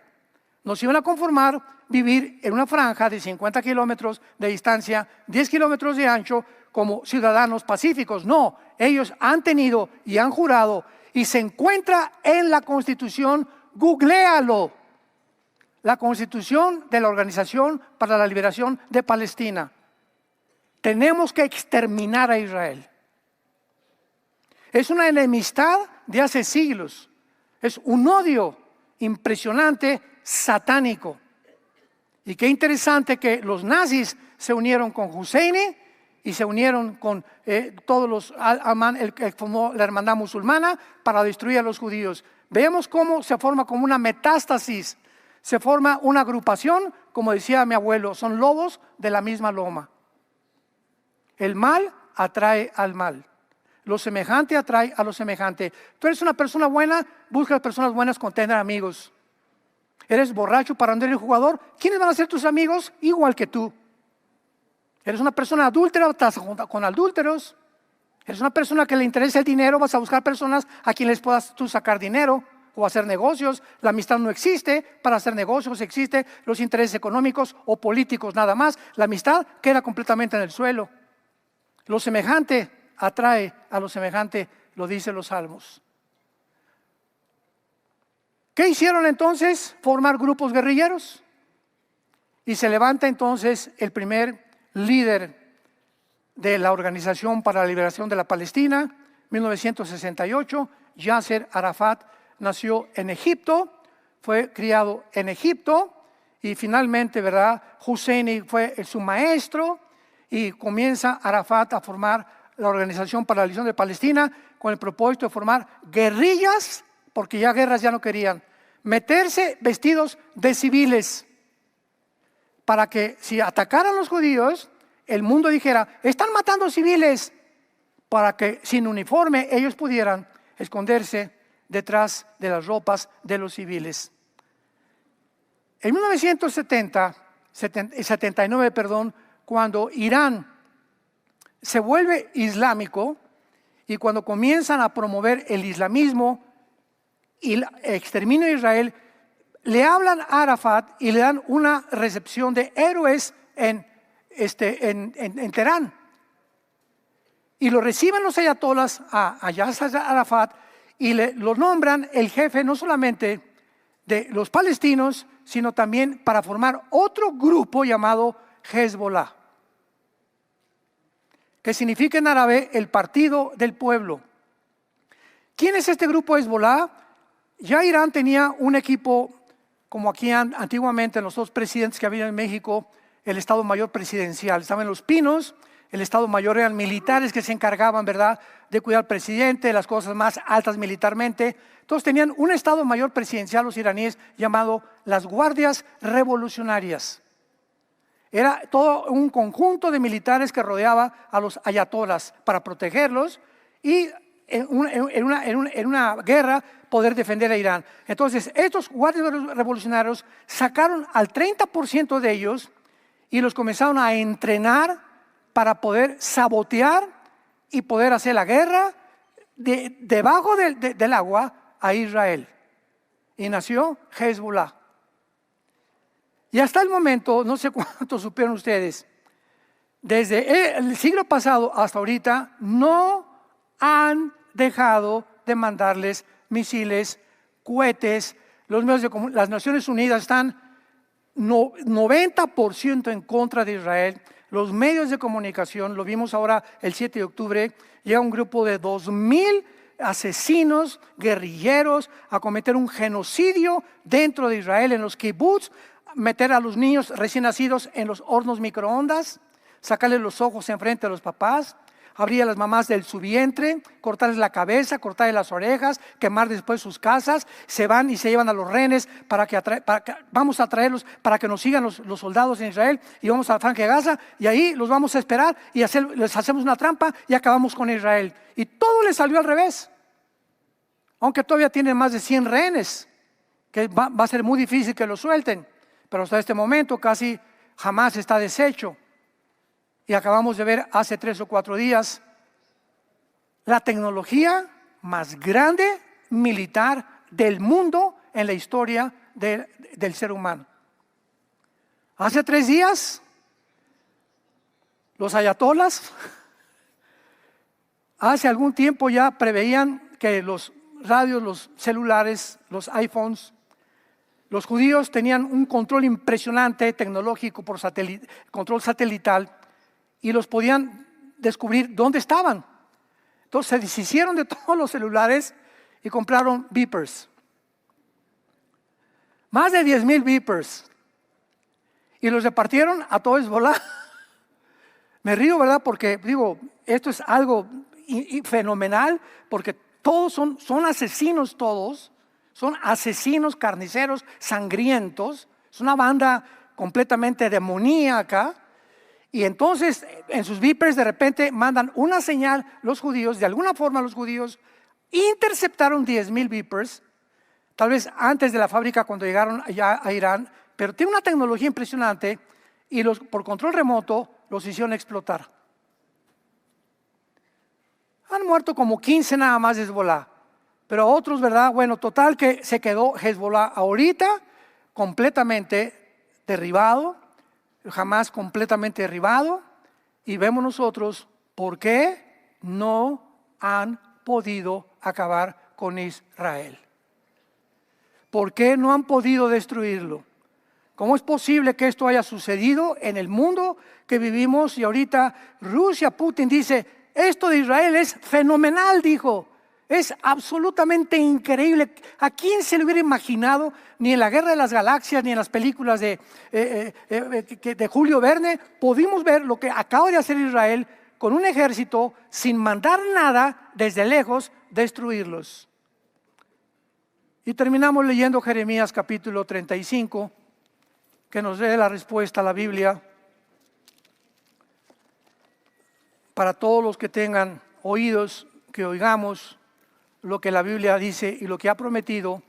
S1: Nos iban a conformar vivir en una franja de 50 kilómetros de distancia, 10 kilómetros de ancho, como ciudadanos pacíficos. No, ellos han tenido y han jurado, y se encuentra en la Constitución, googléalo, la Constitución de la Organización para la Liberación de Palestina. Tenemos que exterminar a Israel. Es una enemistad de hace siglos. Es un odio impresionante, satánico. Y qué interesante que los nazis se unieron con Husseini y se unieron con todos los el que formó la hermandad musulmana para destruir a los judíos. Veamos cómo se forma como una metástasis. Se forma una agrupación, como decía mi abuelo, son lobos de la misma loma. El mal atrae al mal. Lo semejante atrae a lo semejante. Tú eres una persona buena, buscas personas buenas con tener amigos. Eres borracho, parrandero y jugador. ¿Quiénes van a ser tus amigos? Igual que tú. Eres una persona adúltera, estás con adúlteros. Eres una persona que le interesa el dinero, vas a buscar personas a quien les puedas tú sacar dinero o hacer negocios. La amistad no existe para hacer negocios, existe los intereses económicos o políticos nada más. La amistad queda completamente en el suelo. Lo semejante atrae a lo semejante, lo dicen los salmos. ¿Qué hicieron entonces? Formar grupos guerrilleros. Y se levanta entonces el primer líder de la Organización para la Liberación de la Palestina, 1968, Yasser Arafat. Nació en Egipto, fue criado en Egipto y finalmente, ¿verdad? Husseini fue su maestro y comienza Arafat a formar la Organización para la Liberación de Palestina con el propósito de formar guerrillas, porque ya guerras ya no querían, meterse vestidos de civiles para que si atacaran los judíos, el mundo dijera, están matando civiles, para que sin uniforme ellos pudieran esconderse detrás de las ropas de los civiles. En 1979, cuando Irán se vuelve islámico y cuando comienzan a promover el islamismo y el exterminio de Israel, le hablan a Arafat y le dan una recepción de héroes en Teherán. Y lo reciben los ayatolas a Yasser Arafat y lo nombran el jefe no solamente de los palestinos, sino también para formar otro grupo llamado Hezbollah, que significa en árabe el partido del pueblo. ¿Quién es este grupo Hezbollah? Ya Irán tenía un equipo, como aquí antiguamente los dos presidentes que había en México, el Estado Mayor Presidencial. Estaban los Pinos, el Estado Mayor eran militares que se encargaban, ¿verdad?, de cuidar al presidente, de las cosas más altas militarmente. Entonces tenían un Estado Mayor Presidencial los iraníes llamado las Guardias Revolucionarias. Era todo un conjunto de militares que rodeaba a los ayatolas para protegerlos y en una guerra poder defender a Irán. Entonces estos guardias revolucionarios sacaron al 30% de ellos y los comenzaron a entrenar para poder sabotear y poder hacer la guerra debajo del agua a Israel. Y nació Hezbollah. Y hasta el momento, no sé cuánto supieron ustedes, desde el siglo pasado hasta ahorita, no han dejado de mandarles misiles, cohetes. Las Naciones Unidas están 90% en contra de Israel. Los medios de comunicación, lo vimos ahora el 7 de octubre, llega un grupo de 2,000 asesinos, guerrilleros, a cometer un genocidio dentro de Israel, en los kibbutz, meter a los niños recién nacidos en los hornos microondas, sacarles los ojos enfrente a los papás, abrir a las mamás de su vientre, cortarles la cabeza, cortarles las orejas, quemar después sus casas. Se van y se llevan a los rehenes vamos a traerlos para que nos sigan los soldados en Israel, y vamos a la Franja de Gaza, y ahí los vamos a esperar y les hacemos una trampa y acabamos con Israel. Y todo les salió al revés, aunque todavía tienen más de 100 rehenes, que va a ser muy difícil que los suelten, pero hasta este momento casi jamás está deshecho. Y acabamos de ver hace 3 o 4 días la tecnología más grande militar del mundo en la historia del ser humano. Hace 3 días los ayatolas hace algún tiempo ya preveían que los radios, los celulares, los iPhones, los judíos tenían un control impresionante tecnológico por control satelital, y los podían descubrir dónde estaban. Entonces se deshicieron de todos los celulares y compraron beepers. Más de 10,000 beepers. Y los repartieron a todo Hezbolá. Me río, ¿verdad? Porque digo, esto es algo fenomenal, porque todos son asesinos todos. Son asesinos, carniceros, sangrientos. Es una banda completamente demoníaca. Y entonces en sus beepers de repente mandan una señal los judíos. De alguna forma los judíos interceptaron 10,000 beepers, tal vez antes de la fábrica cuando llegaron allá a Irán, pero tiene una tecnología impresionante, y por control remoto los hicieron explotar. Han muerto como 15 nada más de Hezbolá, pero otros, ¿verdad? Bueno, total que se quedó Hezbolá ahorita completamente derribado, jamás completamente derribado, y vemos nosotros por qué no han podido acabar con Israel. ¿Por qué no han podido destruirlo? ¿Cómo es posible que esto haya sucedido en el mundo que vivimos? Y ahorita Rusia, Putin dice, esto de Israel es fenomenal, dijo. Es absolutamente increíble. ¿A quién se le hubiera imaginado? Ni en la Guerra de las Galaxias, ni en las películas de Julio Verne, pudimos ver lo que acaba de hacer Israel con un ejército sin mandar nada, desde lejos destruirlos. Y terminamos leyendo Jeremías capítulo 35, que nos dé la respuesta a la Biblia para todos los que tengan oídos, que oigamos lo que la Biblia dice y lo que ha prometido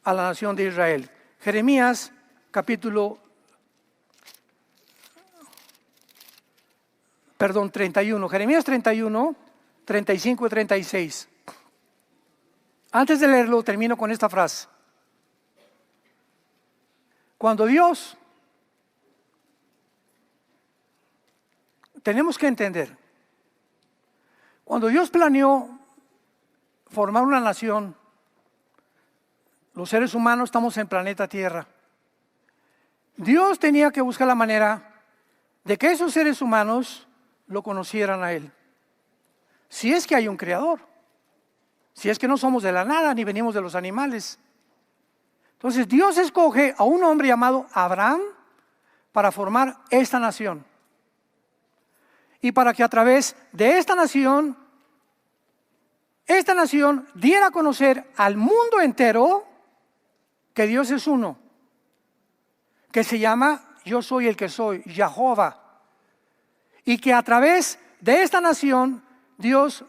S1: a la nación de Israel. Jeremías capítulo 31, Jeremías 31, 35 y 36. Antes de leerlo, termino con esta frase. Cuando Dios, tenemos que entender, cuando Dios planeó formar una nación, los seres humanos estamos en planeta Tierra. Dios tenía que buscar la manera de que esos seres humanos lo conocieran a Él. Si es que hay un creador, si es que no somos de la nada ni venimos de los animales. Entonces Dios escoge a un hombre llamado Abraham para formar esta nación. Y para que a través de esta nación diera a conocer al mundo entero que Dios es uno, que se llama Yo soy el que soy, Jehová. Y que a través de esta nación Dios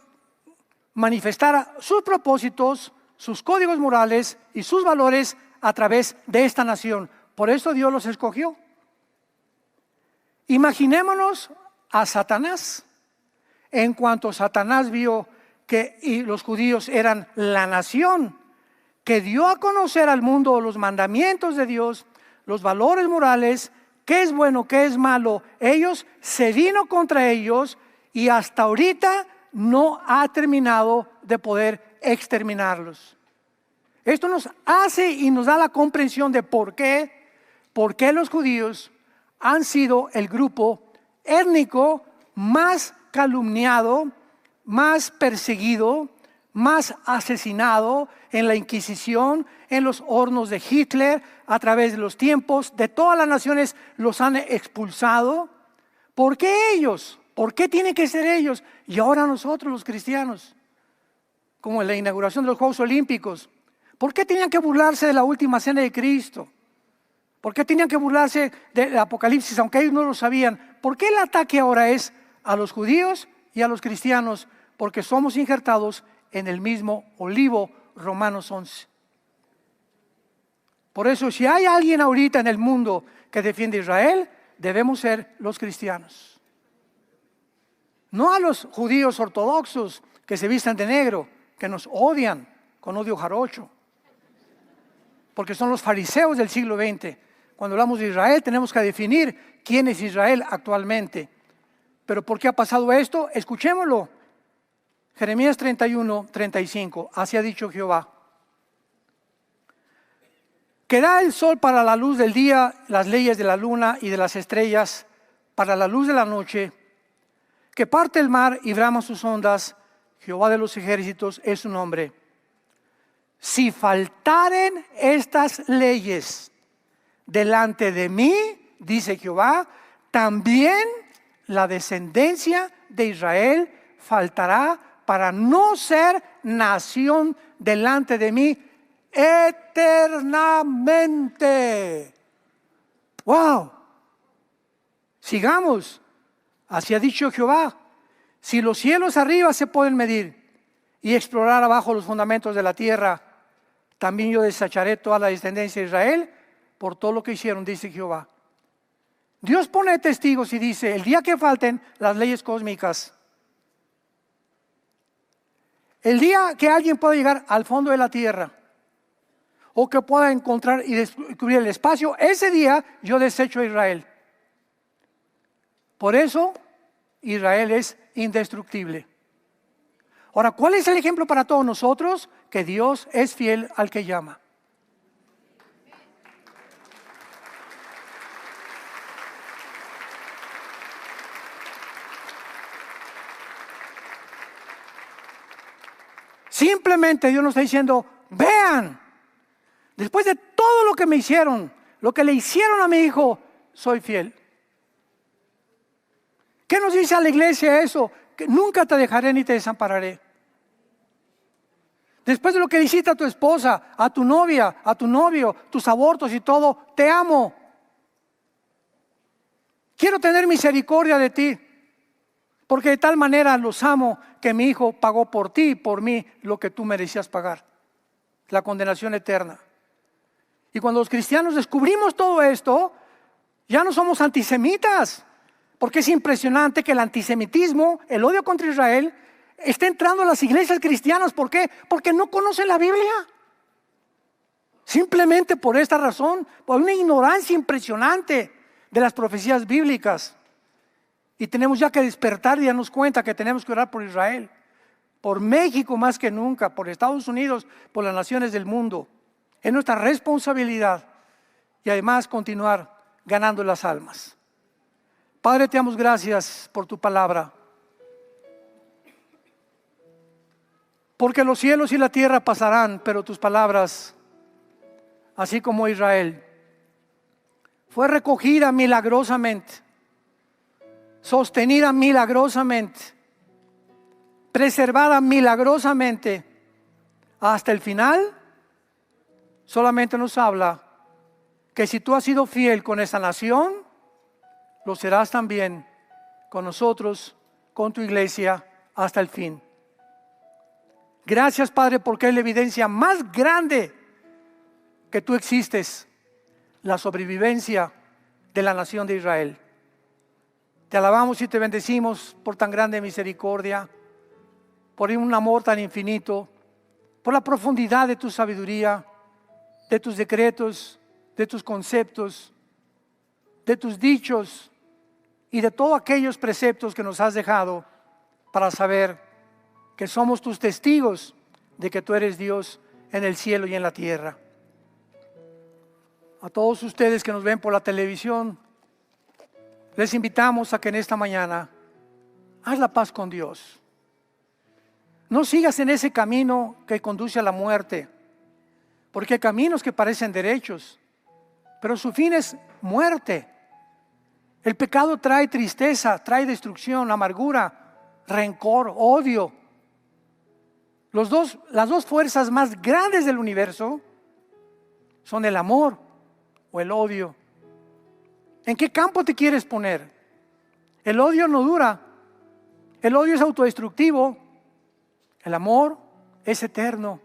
S1: manifestara sus propósitos, sus códigos morales y sus valores a través de esta nación. Por eso Dios los escogió. Imaginémonos a Satanás. En cuanto Satanás vio que los judíos eran la nación que dio a conocer al mundo los mandamientos de Dios, los valores morales, qué es bueno, qué es malo, ellos se vino contra ellos, y hasta ahorita no ha terminado de poder exterminarlos. Esto nos hace y nos da la comprensión de por qué los judíos han sido el grupo étnico más calumniado, más perseguido, más asesinado en la Inquisición, en los hornos de Hitler, a través de los tiempos, de todas las naciones los han expulsado. ¿Por qué ellos? ¿Por qué tienen que ser ellos? Y ahora nosotros los cristianos, como en la inauguración de los Juegos Olímpicos, ¿por qué tenían que burlarse de la última cena de Cristo? ¿Por qué tenían que burlarse del Apocalipsis, aunque ellos no lo sabían? ¿Por qué el ataque ahora es a los judíos y a los cristianos? Porque somos injertados en el mismo olivo, Romanos 11. Por eso, si hay alguien ahorita en el mundo que defiende a Israel, debemos ser los cristianos. No a los judíos ortodoxos que se vistan de negro, que nos odian con odio jarocho, porque son los fariseos del siglo XX. Cuando hablamos de Israel tenemos que definir quién es Israel actualmente. Pero ¿por qué ha pasado esto? Escuchémoslo. Jeremías 31:35, así ha dicho Jehová. Que da el sol para la luz del día, las leyes de la luna y de las estrellas para la luz de la noche, que parte el mar y brama sus ondas, Jehová de los ejércitos es su nombre. Si faltaren estas leyes delante de mí, dice Jehová, también la descendencia de Israel faltará para no ser nación delante de mí eternamente. ¡Wow! Sigamos. Así ha dicho Jehová. Si los cielos arriba se pueden medir y explorar abajo los fundamentos de la tierra, también yo desecharé toda la descendencia de Israel por todo lo que hicieron, dice Jehová. Dios pone testigos y dice, el día que falten las leyes cósmicas, el día que alguien pueda llegar al fondo de la tierra, o que pueda encontrar y descubrir el espacio, ese día yo desecho a Israel. Por eso Israel es indestructible. Ahora, ¿cuál es el ejemplo para todos nosotros? Que Dios es fiel al que llama. Simplemente Dios nos está diciendo, vean, después de todo lo que me hicieron, lo que le hicieron a mi hijo, soy fiel. ¿Qué nos dice a la iglesia eso? Que nunca te dejaré ni te desampararé. Después de lo que le hiciste a tu esposa, a tu novia, a tu novio, tus abortos y todo, te amo. Quiero tener misericordia de ti, porque de tal manera los amo que mi hijo pagó por ti y por mí lo que tú merecías pagar, la condenación eterna. Y cuando los cristianos descubrimos todo esto, ya no somos antisemitas. Porque es impresionante que el antisemitismo, el odio contra Israel, está entrando a las iglesias cristianas. ¿Por qué? Porque no conocen la Biblia. Simplemente por esta razón, por una ignorancia impresionante de las profecías bíblicas. Y tenemos ya que despertar y darnos cuenta que tenemos que orar por Israel, por México más que nunca, por Estados Unidos, por las naciones del mundo. Es nuestra responsabilidad y además continuar ganando las almas. Padre, te damos gracias por tu palabra. Porque los cielos y la tierra pasarán, pero tus palabras, así como Israel, fue recogida milagrosamente, sostenida milagrosamente, preservada milagrosamente hasta el final. Solamente nos habla que si tú has sido fiel con esa nación, lo serás también con nosotros, con tu iglesia, hasta el fin. Gracias, Padre, porque es la evidencia más grande que tú existes, la sobrevivencia de la nación de Israel. Te alabamos y te bendecimos por tan grande misericordia, por un amor tan infinito, por la profundidad de tu sabiduría, de tus decretos, de tus conceptos, de tus dichos y de todos aquellos preceptos que nos has dejado para saber que somos tus testigos de que tú eres Dios en el cielo y en la tierra. A todos ustedes que nos ven por la televisión, les invitamos a que en esta mañana haz la paz con Dios. No sigas en ese camino que conduce a la muerte, porque hay caminos que parecen derechos, pero su fin es muerte. El pecado trae tristeza, trae destrucción, amargura, rencor, odio. Las dos fuerzas más grandes del universo son el amor o el odio. ¿En qué campo te quieres poner? El odio no dura. El odio es autodestructivo. El amor es eterno.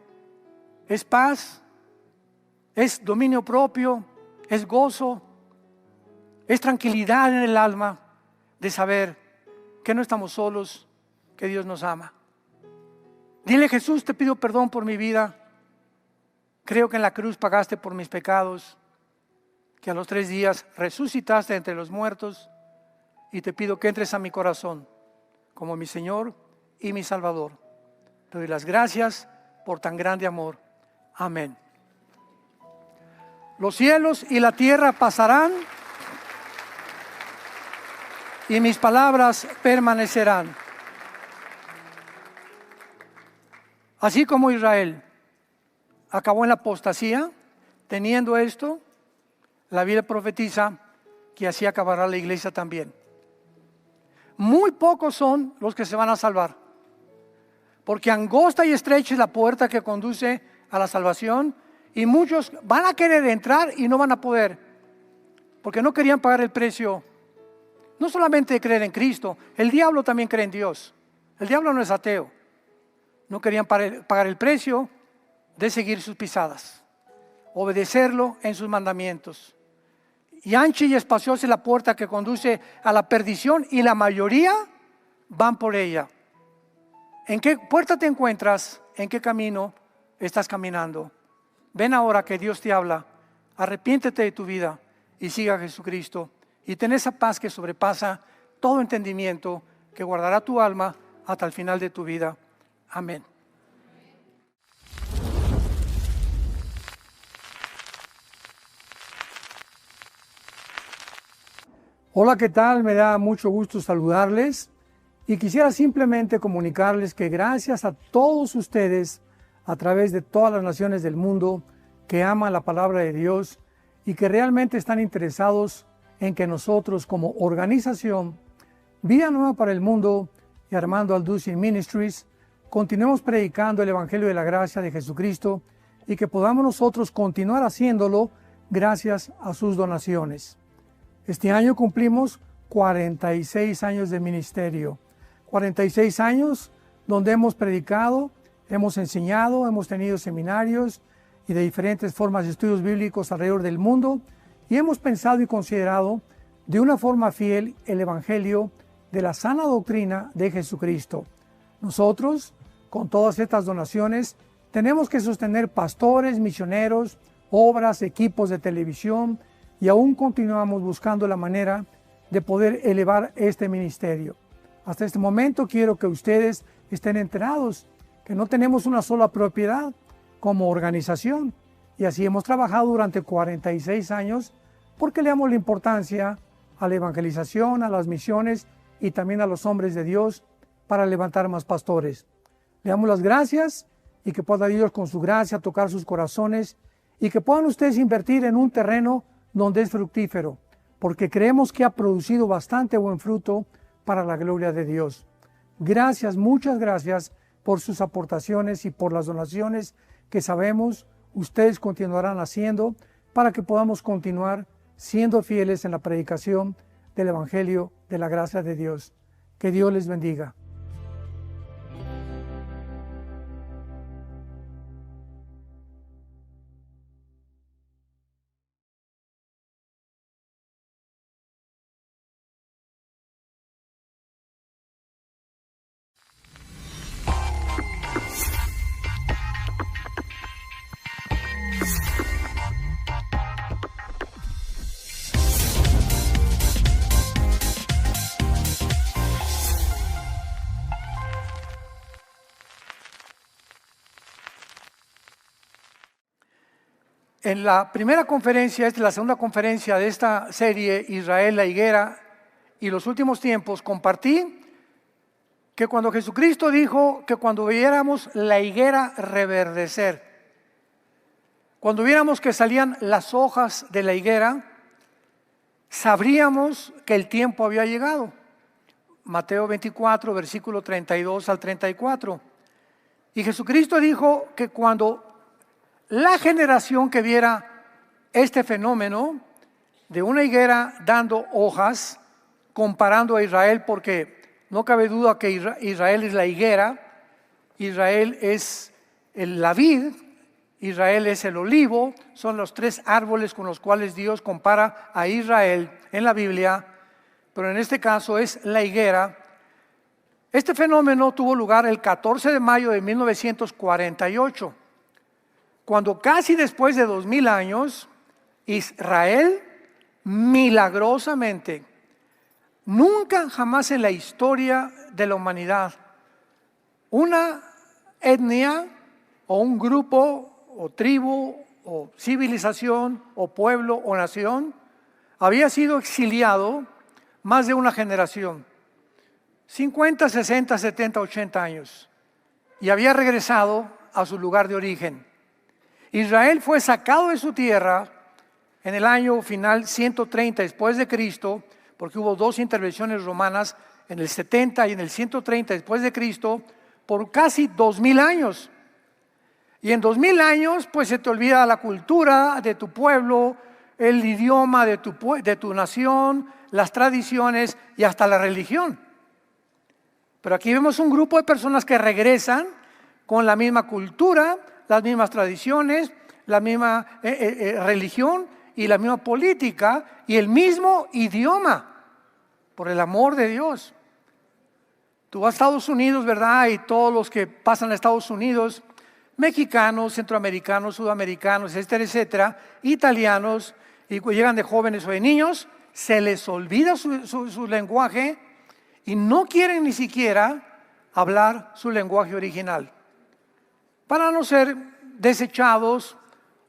S1: Es paz. Es dominio propio. Es gozo. Es tranquilidad en el alma de saber que no estamos solos, que Dios nos ama. Dile: Jesús, te pido perdón por mi vida. Creo que en la cruz pagaste por mis pecados, que a los 3 días resucitaste entre los muertos, y te pido que entres a mi corazón como mi Señor y mi Salvador. Te doy las gracias por tan grande amor. Amén. Los cielos y la tierra pasarán, y mis palabras permanecerán. Así como Israel acabó en la apostasía, teniendo esto, la Biblia profetiza que así acabará la iglesia también. Muy pocos son los que se van a salvar, porque angosta y estrecha es la puerta que conduce a la salvación, y muchos van a querer entrar y no van a poder, porque no querían pagar el precio. No solamente de creer en Cristo, el diablo también cree en Dios. El diablo no es ateo. No querían pagar el precio de seguir sus pisadas, obedecerlo en sus mandamientos. Y ancha y espaciosa es la puerta que conduce a la perdición, y la mayoría van por ella. ¿En qué puerta te encuentras? ¿En qué camino estás caminando? Ven ahora que Dios te habla. Arrepiéntete de tu vida y siga a Jesucristo, y ten esa paz que sobrepasa todo entendimiento, que guardará tu alma hasta el final de tu vida. Amén. Hola, ¿qué tal? Me da mucho gusto saludarles, y quisiera simplemente comunicarles que gracias a todos ustedes a través de todas las naciones del mundo que aman la palabra de Dios y que realmente están interesados en que nosotros, como organización Vida Nueva para el Mundo y Armando Alducin Ministries, continuemos predicando el Evangelio de la gracia de Jesucristo, y que podamos nosotros continuar haciéndolo gracias a sus donaciones. Este año cumplimos 46 años de ministerio, 46 años donde hemos predicado, hemos enseñado, hemos tenido seminarios y de diferentes formas de estudios bíblicos alrededor del mundo, y hemos pensado y considerado de una forma fiel el Evangelio de la sana doctrina de Jesucristo. Nosotros, con todas estas donaciones, tenemos que sostener pastores, misioneros, obras, equipos de televisión, y aún continuamos buscando la manera de poder elevar este ministerio. Hasta este momento quiero que ustedes estén enterados que no tenemos una sola propiedad como organización, y así hemos trabajado durante 46 años porque le damos la importancia a la evangelización, a las misiones y también a los hombres de Dios para levantar más pastores. Le damos las gracias, y que pueda Dios con su gracia tocar sus corazones, y que puedan ustedes invertir en un terreno donde es fructífero, porque creemos que ha producido bastante buen fruto para la gloria de Dios. Gracias, muchas gracias por sus aportaciones y por las donaciones que sabemos ustedes continuarán haciendo para que podamos continuar siendo fieles en la predicación del Evangelio de la gracia de Dios. Que Dios les bendiga. En la primera conferencia, esta es la segunda conferencia de esta serie, Israel, la higuera y los últimos tiempos, compartí que cuando Jesucristo dijo que cuando viéramos la higuera reverdecer, cuando viéramos que salían las hojas de la higuera, sabríamos que el tiempo había llegado. Mateo 24, versículo 32 al 34. Y Jesucristo dijo que cuando la generación que viera este fenómeno de una higuera dando hojas, comparando a Israel, porque no cabe duda que Israel es la higuera, Israel es la vid, Israel es el olivo, son los tres árboles con los cuales Dios compara a Israel en la Biblia, pero en este caso es la higuera. Este fenómeno tuvo lugar el 14 de mayo de 1948, cuando casi después de 2000 años, Israel milagrosamente, nunca jamás en la historia de la humanidad, una etnia o un grupo o tribu o civilización o pueblo o nación había sido exiliado más de una generación, 50, 60, 70, 80 años, y había regresado a su lugar de origen. Israel fue sacado de su tierra en el año final 130 después de Cristo, porque hubo dos intervenciones romanas en el 70 y en el 130 después de Cristo, por casi 2000 años. Y en 2000 años, pues se te olvida la cultura de tu pueblo, el idioma de tu nación, las tradiciones y hasta la religión. Pero aquí vemos un grupo de personas que regresan con la misma cultura, las mismas tradiciones, la misma religión y la misma política y el mismo idioma, por el amor de Dios. Tú vas a Estados Unidos, ¿verdad? Y todos los que pasan a Estados Unidos, mexicanos, centroamericanos, sudamericanos, etcétera, etcétera, italianos, y llegan de jóvenes o de niños, se les olvida su lenguaje y no quieren ni siquiera hablar su lenguaje original, para no ser desechados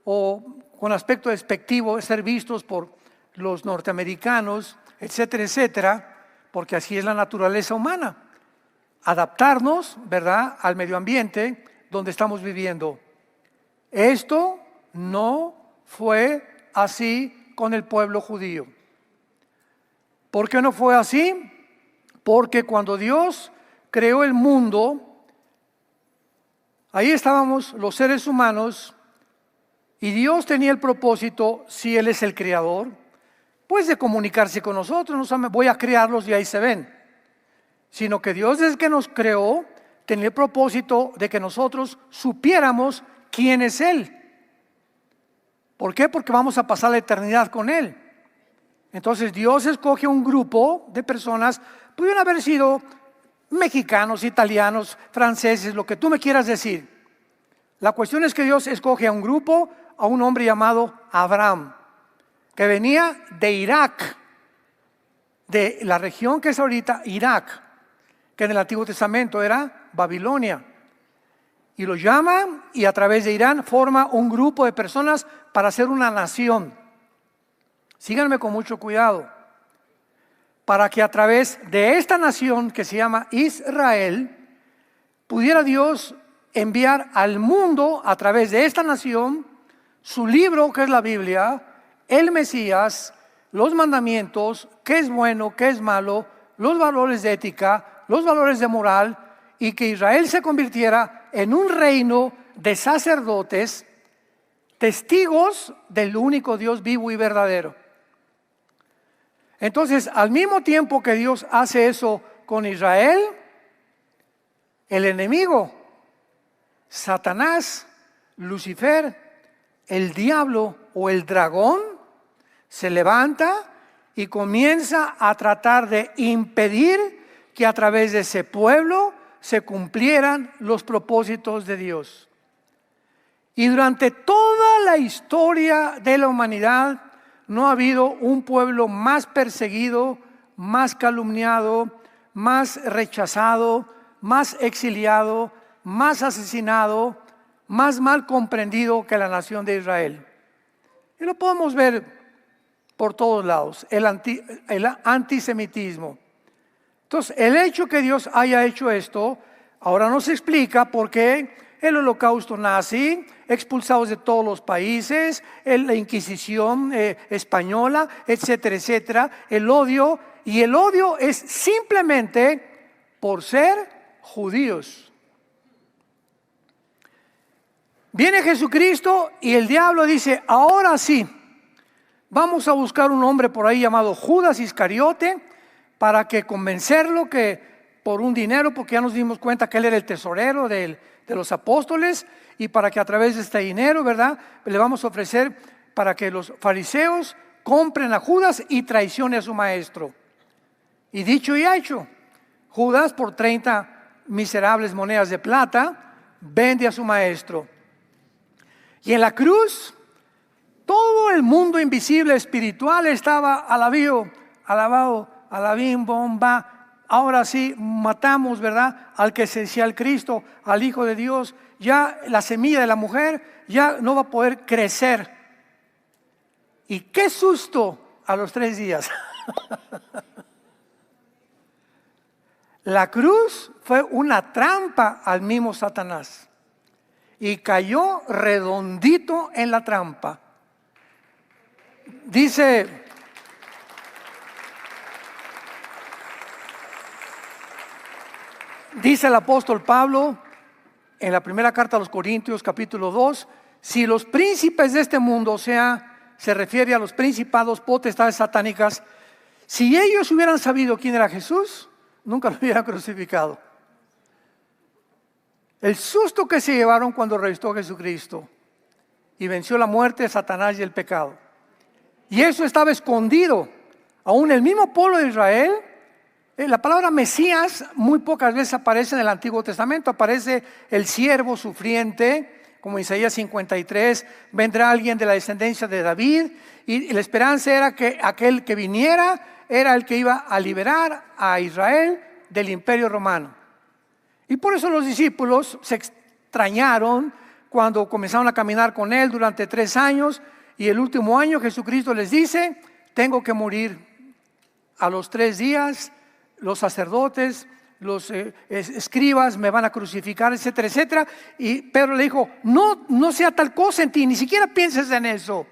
S1: o con aspecto despectivo ser vistos por los norteamericanos, etcétera, etcétera, porque así es la naturaleza humana, adaptarnos, ¿verdad?, al medio ambiente donde estamos viviendo. Esto no fue así con el pueblo judío. ¿Por qué no fue así? Porque cuando Dios creó el mundo, ahí estábamos los seres humanos y Dios tenía el propósito, si Él es el creador, pues de comunicarse con nosotros. No me voy a crearlos y ahí se ven, sino que Dios desde que nos creó tenía el propósito de que nosotros supiéramos quién es Él. ¿Por qué? Porque vamos a pasar la eternidad con Él. Entonces Dios escoge un grupo de personas, pudieron haber sido mexicanos, italianos, franceses, lo que tú me quieras decir. La cuestión es que Dios escoge a un grupo, a un hombre llamado Abraham, que venía de Irak, de la región que es ahorita Irak, que en el Antiguo Testamento era Babilonia. Y lo llama y a través de Irán forma un grupo de personas para hacer una nación. Síganme con mucho cuidado. Para que a través de esta nación que se llama Israel, pudiera Dios enviar al mundo a través de esta nación su libro, que es la Biblia, el Mesías, los mandamientos, qué es bueno, qué es malo, los valores de ética, los valores de moral, y que Israel se convirtiera en un reino de sacerdotes, testigos del único Dios vivo y verdadero. Entonces, al mismo tiempo que Dios hace eso con Israel, el enemigo, Satanás, Lucifer, el diablo o el dragón, se levanta y comienza a tratar de impedir que a través de ese pueblo se cumplieran los propósitos de Dios. Y durante toda la historia de la humanidad no ha habido un pueblo más perseguido, más calumniado, más rechazado, más exiliado, más asesinado, más mal comprendido que la nación de Israel. Y lo podemos ver por todos lados, el antisemitismo. Entonces, el hecho que Dios haya hecho esto, ahora nos explica por qué el holocausto nazi, expulsados de todos los países, la Inquisición española, etcétera, etcétera, el odio. Y el odio es simplemente por ser judíos. Viene Jesucristo y el diablo dice, ahora sí, vamos a buscar un hombre por ahí llamado Judas Iscariote para que convencerlo que por un dinero, porque ya nos dimos cuenta que él era el tesorero de los apóstoles, y para que a través de este dinero, ¿verdad?, le vamos a ofrecer para que los fariseos compren a Judas y traicione a su maestro. Y dicho y hecho, Judas por 30 miserables monedas de plata vende a su maestro. Y en la cruz, todo el mundo invisible espiritual estaba alabado, alabín, bomba. Ahora sí, matamos, ¿verdad?, al que se decía el Cristo, al Hijo de Dios. Ya la semilla de la mujer ya no va a poder crecer. Y qué susto a los 3 días. La cruz fue una trampa al mismo Satanás. Y cayó redondito en la trampa. Dice el apóstol Pablo en la primera carta a los Corintios, capítulo 2, si los príncipes de este mundo, o sea, se refiere a los principados, potestades satánicas, si ellos hubieran sabido quién era Jesús, nunca lo hubieran crucificado. El susto que se llevaron cuando resucitó Jesucristo y venció la muerte, Satanás y el pecado. Y eso estaba escondido. Aún el mismo pueblo de Israel, la palabra Mesías muy pocas veces aparece en el Antiguo Testamento. Aparece el siervo sufriente, como Isaías 53, vendrá alguien de la descendencia de David, y la esperanza era que aquel que viniera era el que iba a liberar a Israel del imperio romano. Y por eso los discípulos se extrañaron cuando comenzaron a caminar con él durante 3 años, y el último año Jesucristo les dice, tengo que morir. A los 3 días los sacerdotes, los escribas me van a crucificar, etcétera, etcétera. Y Pedro le dijo, no sea tal cosa en ti, ni siquiera pienses en eso.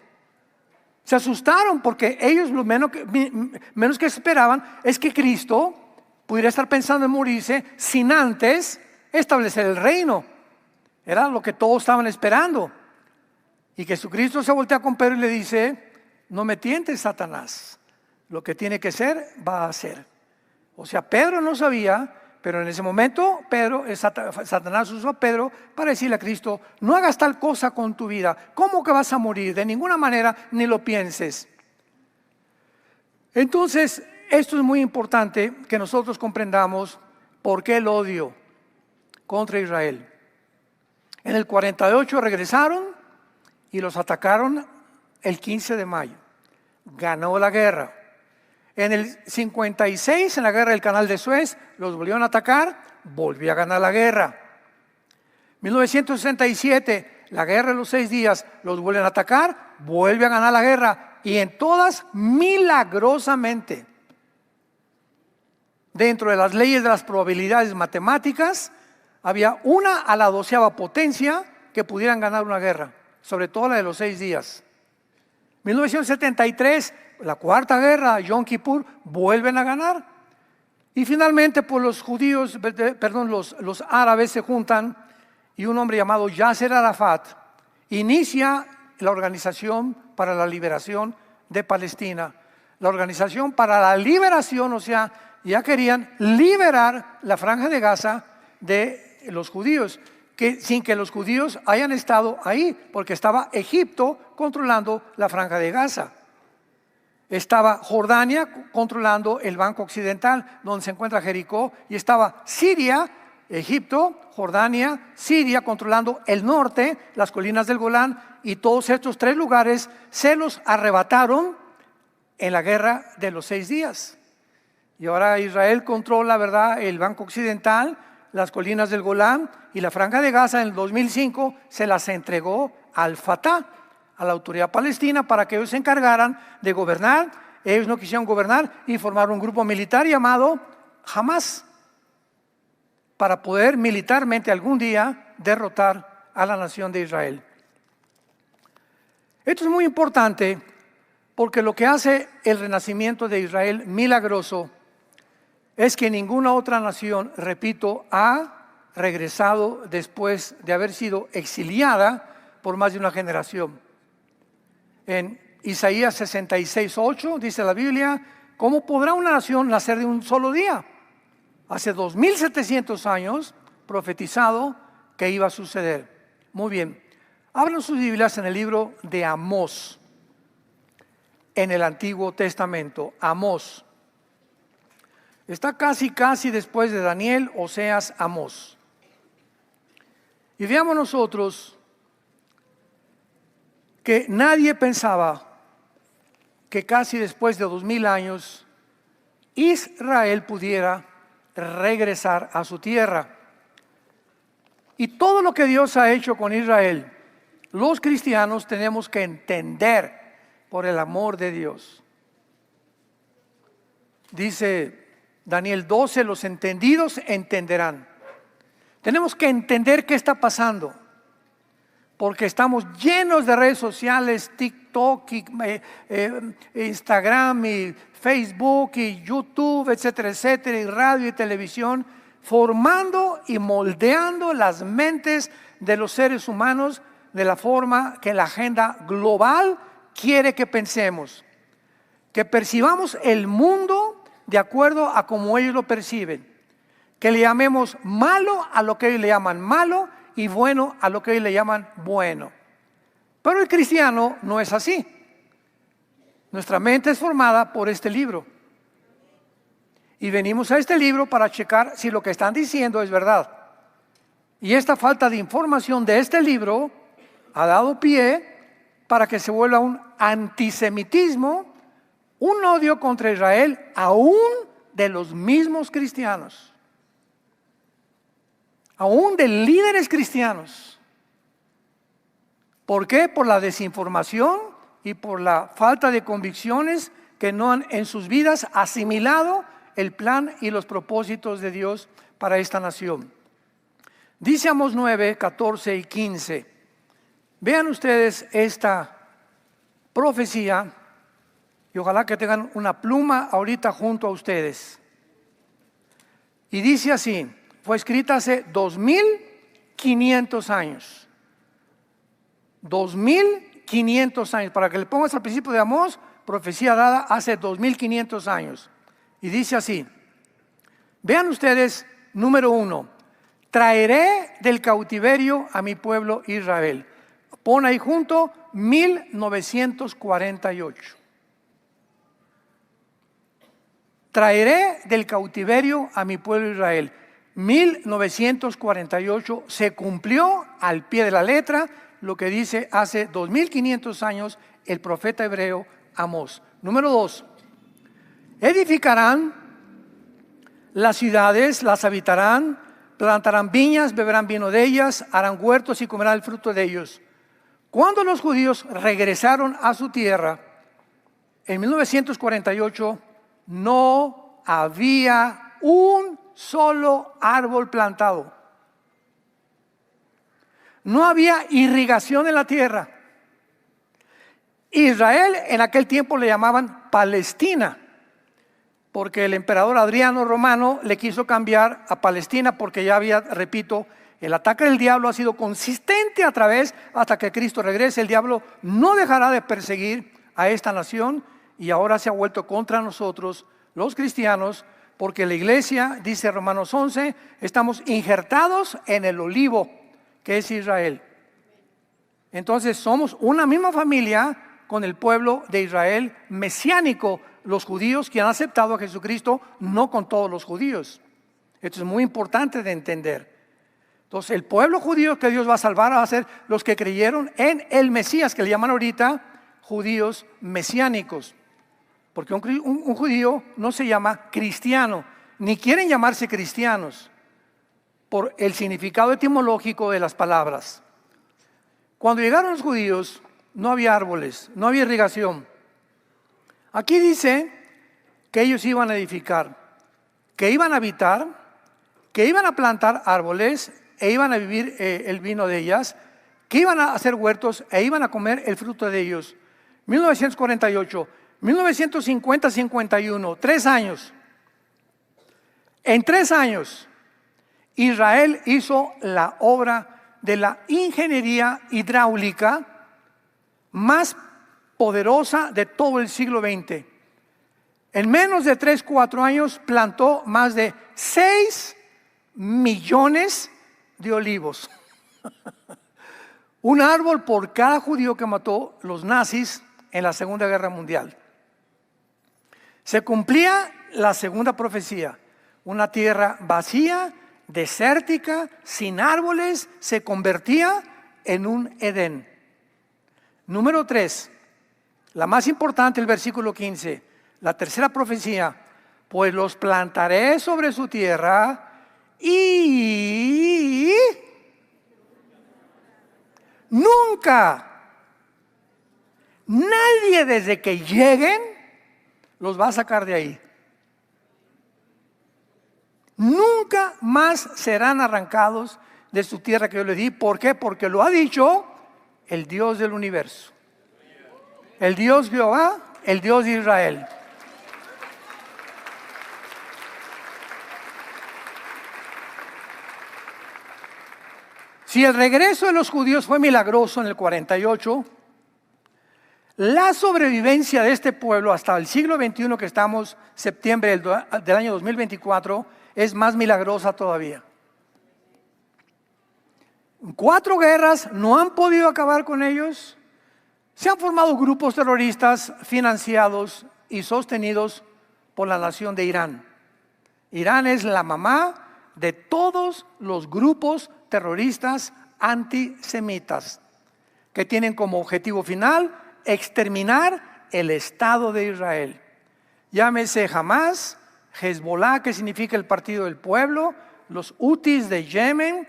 S1: Se asustaron porque ellos lo menos que esperaban es que Cristo pudiera estar pensando en morirse sin antes establecer el reino. Era lo que todos estaban esperando. Y Jesucristo se voltea con Pedro y le dice, no me tientes, Satanás, lo que tiene que ser va a ser. O sea, Pedro no sabía, pero en ese momento Satanás usó a Pedro para decirle a Cristo, no hagas tal cosa con tu vida. ¿Cómo que vas a morir? De ninguna manera, ni lo pienses. Entonces, esto es muy importante que nosotros comprendamos por qué el odio contra Israel. En el 48 regresaron y los atacaron el 15 de mayo. Ganó la guerra. En el 56, en la guerra del Canal de Suez, los volvieron a atacar, volvió a ganar la guerra. 1967, la guerra de los 6 días, los vuelven a atacar, vuelve a ganar la guerra. Y en todas, milagrosamente, dentro de las leyes de las probabilidades matemáticas, había una a la 12ª potencia que pudieran ganar una guerra, sobre todo la de los 6 días. 1973, la 4ª guerra, Yom Kippur, vuelven a ganar. Y finalmente, pues los árabes se juntan y un hombre llamado Yasser Arafat inicia la Organización para la Liberación de Palestina. La Organización para la Liberación, o sea, ya querían liberar la Franja de Gaza de los judíos, sin que los judíos hayan estado ahí, porque estaba Egipto controlando la Franja de Gaza. Estaba Jordania controlando el Banco Occidental, donde se encuentra Jericó, y estaba Siria, Egipto, Jordania, Siria controlando el norte, las colinas del Golán, y todos estos 3 lugares se los arrebataron en la guerra de los 6 días. Y ahora Israel controla, ¿verdad?, el Banco Occidental, las colinas del Golán y la Franja de Gaza. En el 2005 se las entregó al Fatah, a la autoridad palestina, para que ellos se encargaran de gobernar. Ellos no quisieron gobernar y formaron un grupo militar llamado Hamas, para poder militarmente algún día derrotar a la nación de Israel. Esto es muy importante porque lo que hace el renacimiento de Israel milagroso es que ninguna otra nación, repito, ha regresado después de haber sido exiliada por más de una generación. En Isaías 66:8 dice la Biblia: ¿cómo podrá una nación nacer de un solo día? Hace 2700 años profetizado que iba a suceder. Muy bien, abran sus Biblias en el libro de Amós, en el Antiguo Testamento. Amós está casi después de Daniel, Oseas, Amós. Y veamos nosotros que nadie pensaba que casi después de 2000 años Israel pudiera regresar a su tierra. Y todo lo que Dios ha hecho con Israel, los cristianos tenemos que entender por el amor de Dios. Dice Daniel 12, los entendidos entenderán. Tenemos que entender qué está pasando, porque estamos llenos de redes sociales, TikTok, Instagram, y Facebook, y YouTube, etcétera, etcétera, y radio y televisión, formando y moldeando las mentes de los seres humanos de la forma que la agenda global quiere que pensemos, que percibamos el mundo de acuerdo a como ellos lo perciben, que le llamemos malo a lo que ellos le llaman malo y bueno a lo que ellos le llaman bueno. Pero el cristiano no es así. Nuestra mente es formada por este libro. Y venimos a este libro para checar si lo que están diciendo es verdad. Y esta falta de información de este libro ha dado pie para que se vuelva un antisemitismo, un odio contra Israel, aún de los mismos cristianos. Aún de líderes cristianos. ¿Por qué? Por la desinformación y por la falta de convicciones que no han en sus vidas asimilado el plan y los propósitos de Dios para esta nación. Dice Amós 9, 14 y 15. Vean ustedes esta profecía y ojalá que tengan una pluma ahorita junto a ustedes. Y dice así: fue escrita hace 2500 años. 2500 años. Para que le pongas al principio de Amós, profecía dada hace 2500 años. Y dice así: vean ustedes, número 1, traeré del cautiverio a mi pueblo Israel. Pon ahí junto 1948. Traeré del cautiverio a mi pueblo Israel. 1948 se cumplió al pie de la letra lo que dice hace 2500 años el profeta hebreo Amós. Número 2, edificarán las ciudades, las habitarán, plantarán viñas, beberán vino de ellas, harán huertos y comerán el fruto de ellos. Cuando los judíos regresaron a su tierra, en 1948, no había un solo árbol plantado. No había irrigación en la tierra. Israel en aquel tiempo le llamaban Palestina, porque el emperador Adriano Romano le quiso cambiar a Palestina porque ya había, repito, el ataque del diablo ha sido consistente a través hasta que Cristo regrese. El diablo no dejará de perseguir a esta nación y ahora se ha vuelto contra nosotros, los cristianos, porque la iglesia, dice Romanos 11, estamos injertados en el olivo, que es Israel. Entonces somos una misma familia con el pueblo de Israel mesiánico, los judíos que han aceptado a Jesucristo, no con todos los judíos. Esto es muy importante de entender. Entonces el pueblo judío que Dios va a salvar va a ser los que creyeron en el Mesías, que le llaman ahorita judíos mesiánicos. Porque un judío no se llama cristiano, ni quieren llamarse cristianos por el significado etimológico de las palabras. Cuando llegaron los judíos no había árboles, no había irrigación. Aquí dice que ellos iban a edificar, que iban a habitar, que iban a plantar árboles e iban a vivir el vino de ellas, que iban a hacer huertos e iban a comer el fruto de ellos. 1948, 1950-51, 3 años. En 3 años, Israel hizo la obra de la ingeniería hidráulica más poderosa de todo el siglo XX. En menos de 3-4 años plantó más de 6 millones de olivos. Un árbol por cada judío que mató los nazis en la Segunda Guerra Mundial. Se cumplía la segunda profecía. Una tierra vacía, desértica, sin árboles, se convertía en un Edén. Número 3, la más importante, el versículo 15, la tercera profecía: pues los plantaré sobre su tierra y nunca, nadie desde que lleguen los va a sacar de ahí. Nunca más serán arrancados de su tierra que yo les di. ¿Por qué? Porque lo ha dicho el Dios del universo, el Dios Jehová, el Dios de Israel. Si el regreso de los judíos fue milagroso en el 48, la sobrevivencia de este pueblo hasta el siglo XXI, que estamos, septiembre del año 2024, es más milagrosa todavía. 4 guerras no han podido acabar con ellos. Se han formado grupos terroristas financiados y sostenidos por la nación de Irán. Irán es la mamá de todos los grupos terroristas antisemitas que tienen como objetivo final exterminar el Estado de Israel. Llámese Hamas, Hezbollah, que significa el Partido del Pueblo, los Hutis de Yemen,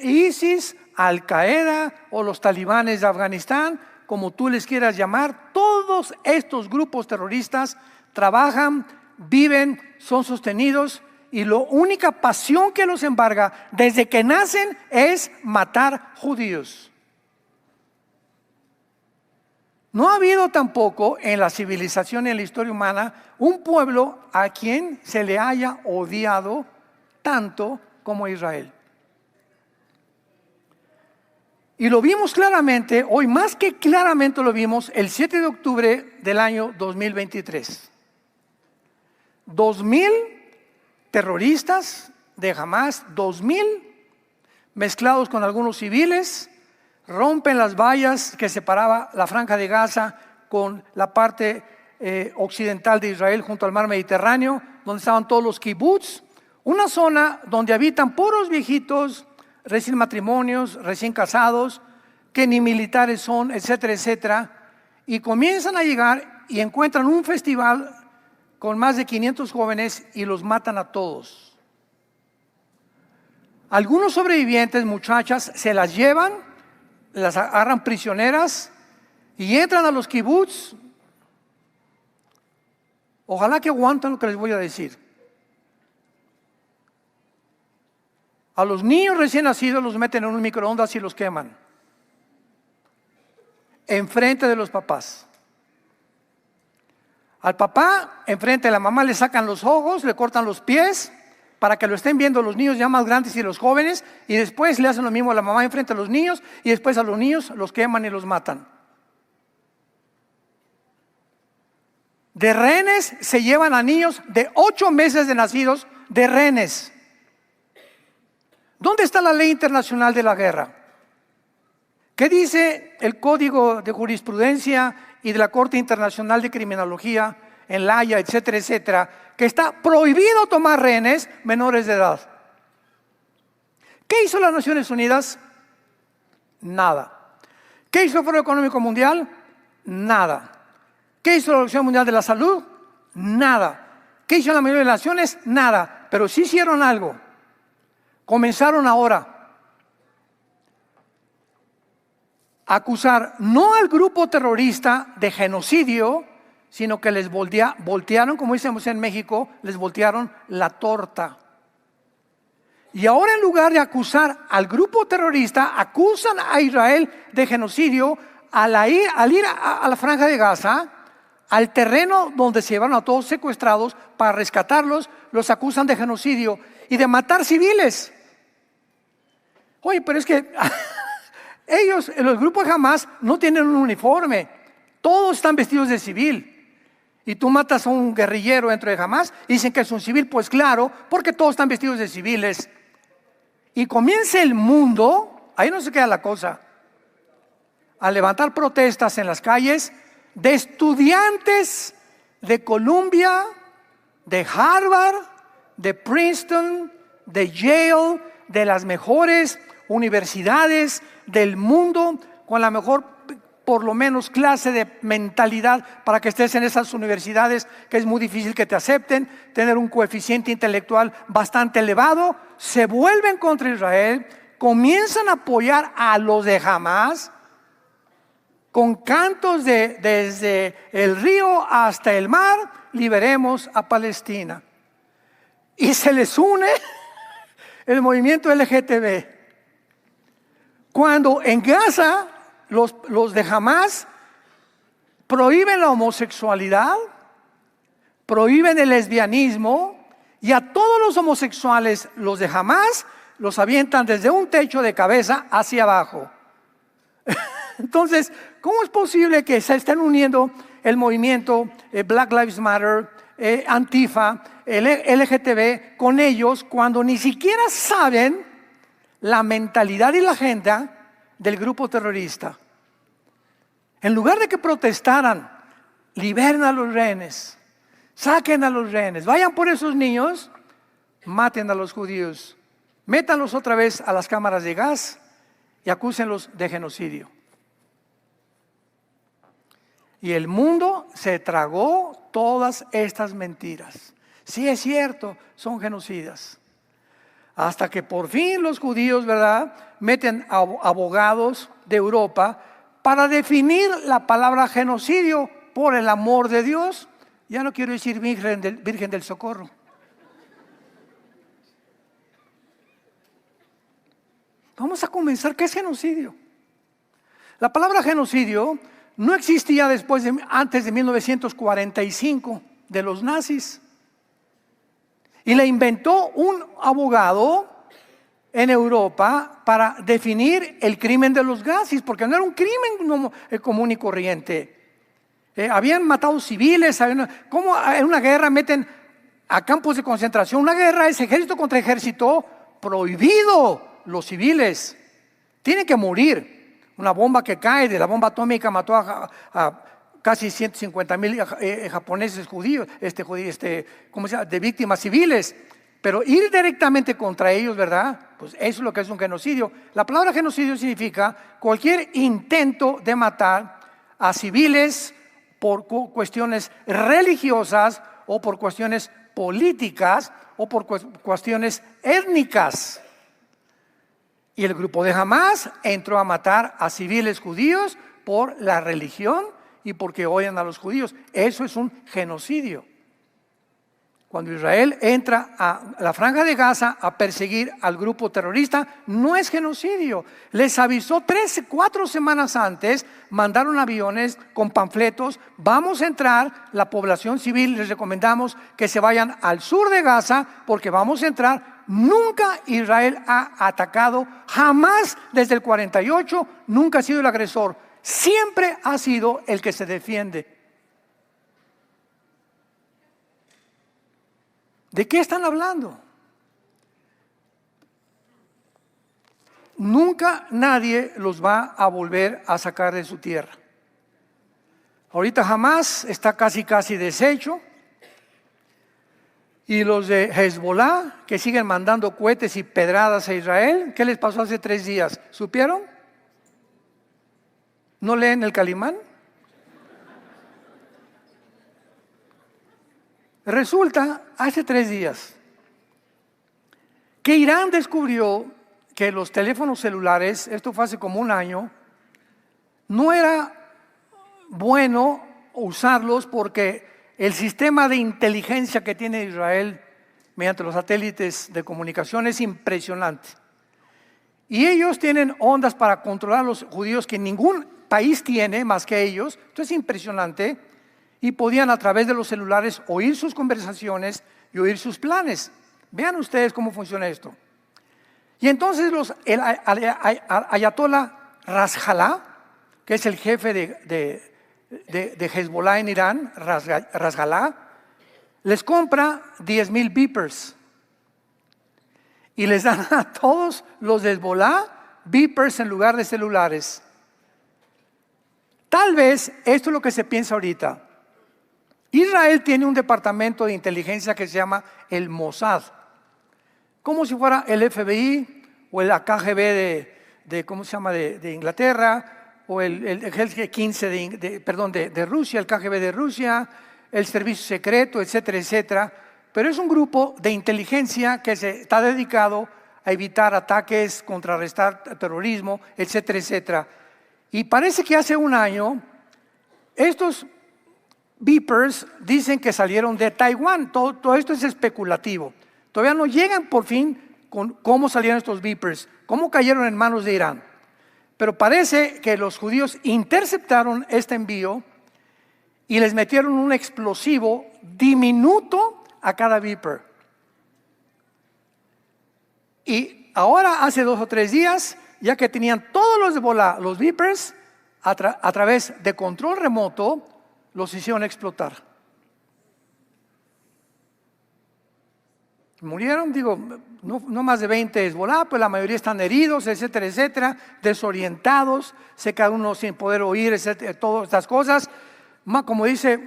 S1: ISIS, Al-Qaeda o los talibanes de Afganistán, como tú les quieras llamar. Todos estos grupos terroristas trabajan, viven, son sostenidos, y la única pasión que los embarga desde que nacen es matar judíos. No ha habido tampoco en la civilización y en la historia humana un pueblo a quien se le haya odiado tanto como Israel. Y lo vimos claramente, hoy más que claramente lo vimos, el 7 de octubre del año 2023. 2,000 terroristas de Hamas, 2,000 mezclados con algunos civiles, rompen las vallas que separaba la franja de Gaza con la parte occidental de Israel junto al mar Mediterráneo, donde estaban todos los kibbutz, una zona donde habitan puros viejitos, recién matrimonios, recién casados, que ni militares son, etcétera, etcétera, y comienzan a llegar y encuentran un festival con más de 500 jóvenes y los matan a todos. Algunos sobrevivientes, muchachas, se las llevan, las agarran prisioneras y entran a los kibbutz. Ojalá que aguanten lo que les voy a decir. A los niños recién nacidos los meten en un microondas y los queman enfrente de los papás. Al papá, enfrente de la mamá, le sacan los ojos, le cortan los pies para que lo estén viendo los niños ya más grandes y los jóvenes, y después le hacen lo mismo a la mamá enfrente a los niños, y después a los niños los queman y los matan. De rehenes se llevan a niños de 8 meses de nacidos, de rehenes. ¿Dónde está la ley internacional de la guerra? ¿Qué dice el Código de Jurisprudencia y de la Corte Internacional de Criminología en La Haya, etcétera, etcétera? Que está prohibido tomar rehenes menores de edad. ¿Qué hizo las Naciones Unidas? Nada. ¿Qué hizo el Foro Económico Mundial? Nada. ¿Qué hizo la Organización Mundial de la Salud? Nada. ¿Qué hizo la mayoría de las naciones? Nada. Pero sí hicieron algo. Comenzaron ahora a acusar no al grupo terrorista de genocidio, sino que les voltearon, como decimos en México, les voltearon la torta. Y ahora, en lugar de acusar al grupo terrorista, acusan a Israel de genocidio al ir a la Franja de Gaza, al terreno donde se llevaron a todos secuestrados para rescatarlos. Los acusan de genocidio y de matar civiles. Oye, pero es que ellos, los grupos de Hamás, no tienen un uniforme. Todos están vestidos de civil. Y tú matas a un guerrillero dentro de Hamás y dicen que es un civil. Pues claro, porque todos están vestidos de civiles. Y comienza el mundo, ahí no se queda la cosa, a levantar protestas en las calles de estudiantes de Columbia, de Harvard, de Princeton, de Yale, de las mejores universidades del mundo, con la mejor, por lo menos, clase de mentalidad para que estés en esas universidades, que es muy difícil que te acepten, tener un coeficiente intelectual bastante elevado. Se vuelven contra Israel, comienzan a apoyar a los de Hamás, con cantos desde el río hasta el mar, liberemos a Palestina. Y se les une el movimiento LGTB. Cuando en Gaza los de Hamás prohíben la homosexualidad, prohíben el lesbianismo, y a todos los homosexuales, los de Hamás, los avientan desde un techo de cabeza hacia abajo. Entonces, ¿cómo es posible que se estén uniendo el movimiento Black Lives Matter, Antifa, el LGTB con ellos, cuando ni siquiera saben la mentalidad y la agenda del grupo terrorista? En lugar de que protestaran, liberen a los rehenes, saquen a los rehenes, vayan por esos niños, maten a los judíos, métanlos otra vez a las cámaras de gas y acúsenlos de genocidio. Y el mundo se tragó todas estas mentiras. Sí, es cierto, son genocidas. Hasta que por fin los judíos, ¿verdad?, meten a abogados de Europa para definir la palabra genocidio. Por el amor de Dios, ya no quiero decir Virgen del Socorro. Vamos a comenzar. ¿Qué es genocidio? La palabra genocidio no existía antes de 1945 de los nazis. Y la inventó un abogado en Europa para definir el crimen de los nazis, porque no era un crimen común y corriente. Habían matado civiles. ¿Cómo en una guerra meten a campos de concentración? Una guerra es ejército contra ejército, prohibido. Los civiles tienen que morir. Una bomba que cae, de la bomba atómica mató a casi 150,000 japoneses judíos, ¿cómo se llama?, de víctimas civiles. Pero ir directamente contra ellos, ¿verdad?, pues eso es lo que es un genocidio. La palabra genocidio significa cualquier intento de matar a civiles por cuestiones religiosas, o por cuestiones políticas, o por cuestiones étnicas. Y el grupo de Hamás entró a matar a civiles judíos por la religión y porque odian a los judíos. Eso es un genocidio. Cuando Israel entra a la Franja de Gaza a perseguir al grupo terrorista, no es genocidio. Les avisó 4 semanas antes, mandaron aviones con panfletos: vamos a entrar, la población civil les recomendamos que se vayan al sur de Gaza porque vamos a entrar. Nunca Israel ha atacado, jamás desde el 48, nunca ha sido el agresor, siempre ha sido el que se defiende. ¿De qué están hablando? Nunca nadie los va a volver a sacar de su tierra. Ahorita Hamás está casi deshecho. Y los de Hezbollah, que siguen mandando cohetes y pedradas a Israel, ¿qué les pasó hace 3 días? ¿Supieron? ¿No leen el Calimán? Resulta, hace 3 días, que Irán descubrió que los teléfonos celulares, esto fue hace como 1 año, no era bueno usarlos porque el sistema de inteligencia que tiene Israel mediante los satélites de comunicación. Es impresionante. Y ellos tienen ondas para controlar a los judíos que ningún país tiene más que ellos. Esto es impresionante. Y podían a través de los celulares oír sus conversaciones y oír sus planes. Vean ustedes cómo funciona esto. Y entonces el ayatollah Nasrallah, que es el jefe de Hezbollah en Irán, Nasrallah, les compra 10,000 beepers y les dan a todos los de Hezbollah beepers en lugar de celulares. Tal vez esto es lo que se piensa ahorita. Israel tiene un departamento de inteligencia que se llama el Mossad, como si fuera el FBI o el KGB de Inglaterra, o el G15 de Rusia, el KGB de Rusia, el servicio secreto, etcétera, etcétera. Pero es un grupo de inteligencia que se está dedicado a evitar ataques, contrarrestar terrorismo, etcétera, etcétera. Y parece que hace un año estos beepers dicen que salieron de Taiwán. Todo esto es especulativo. Todavía no llegan por fin con cómo salieron estos beepers, cómo cayeron en manos de Irán. Pero parece que los judíos interceptaron este envío y les metieron un explosivo diminuto a cada beeper. Y ahora, hace 2 o 3 días, ya que tenían todos los de Hezbollah, los beepers, a través de control remoto, los hicieron explotar. Murieron, no más de 20 de Hezbollah, pues la mayoría están heridos, etcétera, etcétera, desorientados, cada uno sin poder oír, etcétera, todas estas cosas. Como dice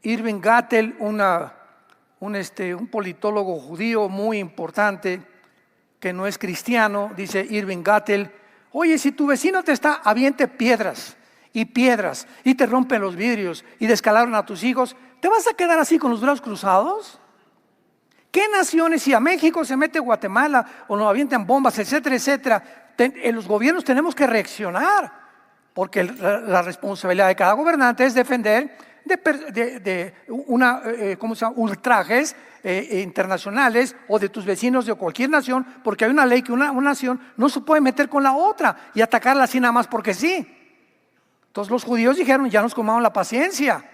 S1: Irving Gattel, un politólogo judío muy importante, que no es cristiano, dice Irving Gattel: oye, si tu vecino te está, aviente piedras, y te rompen los vidrios, y descalaron a tus hijos, ¿te vas a quedar así con los brazos cruzados? ¿Qué naciones, si a México se mete Guatemala o nos avientan bombas, etcétera, etcétera? Los gobiernos tenemos que reaccionar, porque la responsabilidad de cada gobernante es defender ultrajes internacionales o de tus vecinos de cualquier nación, porque hay una ley que una nación no se puede meter con la otra y atacarla así nada más porque sí. Entonces los judíos dijeron: ya nos comamos la paciencia,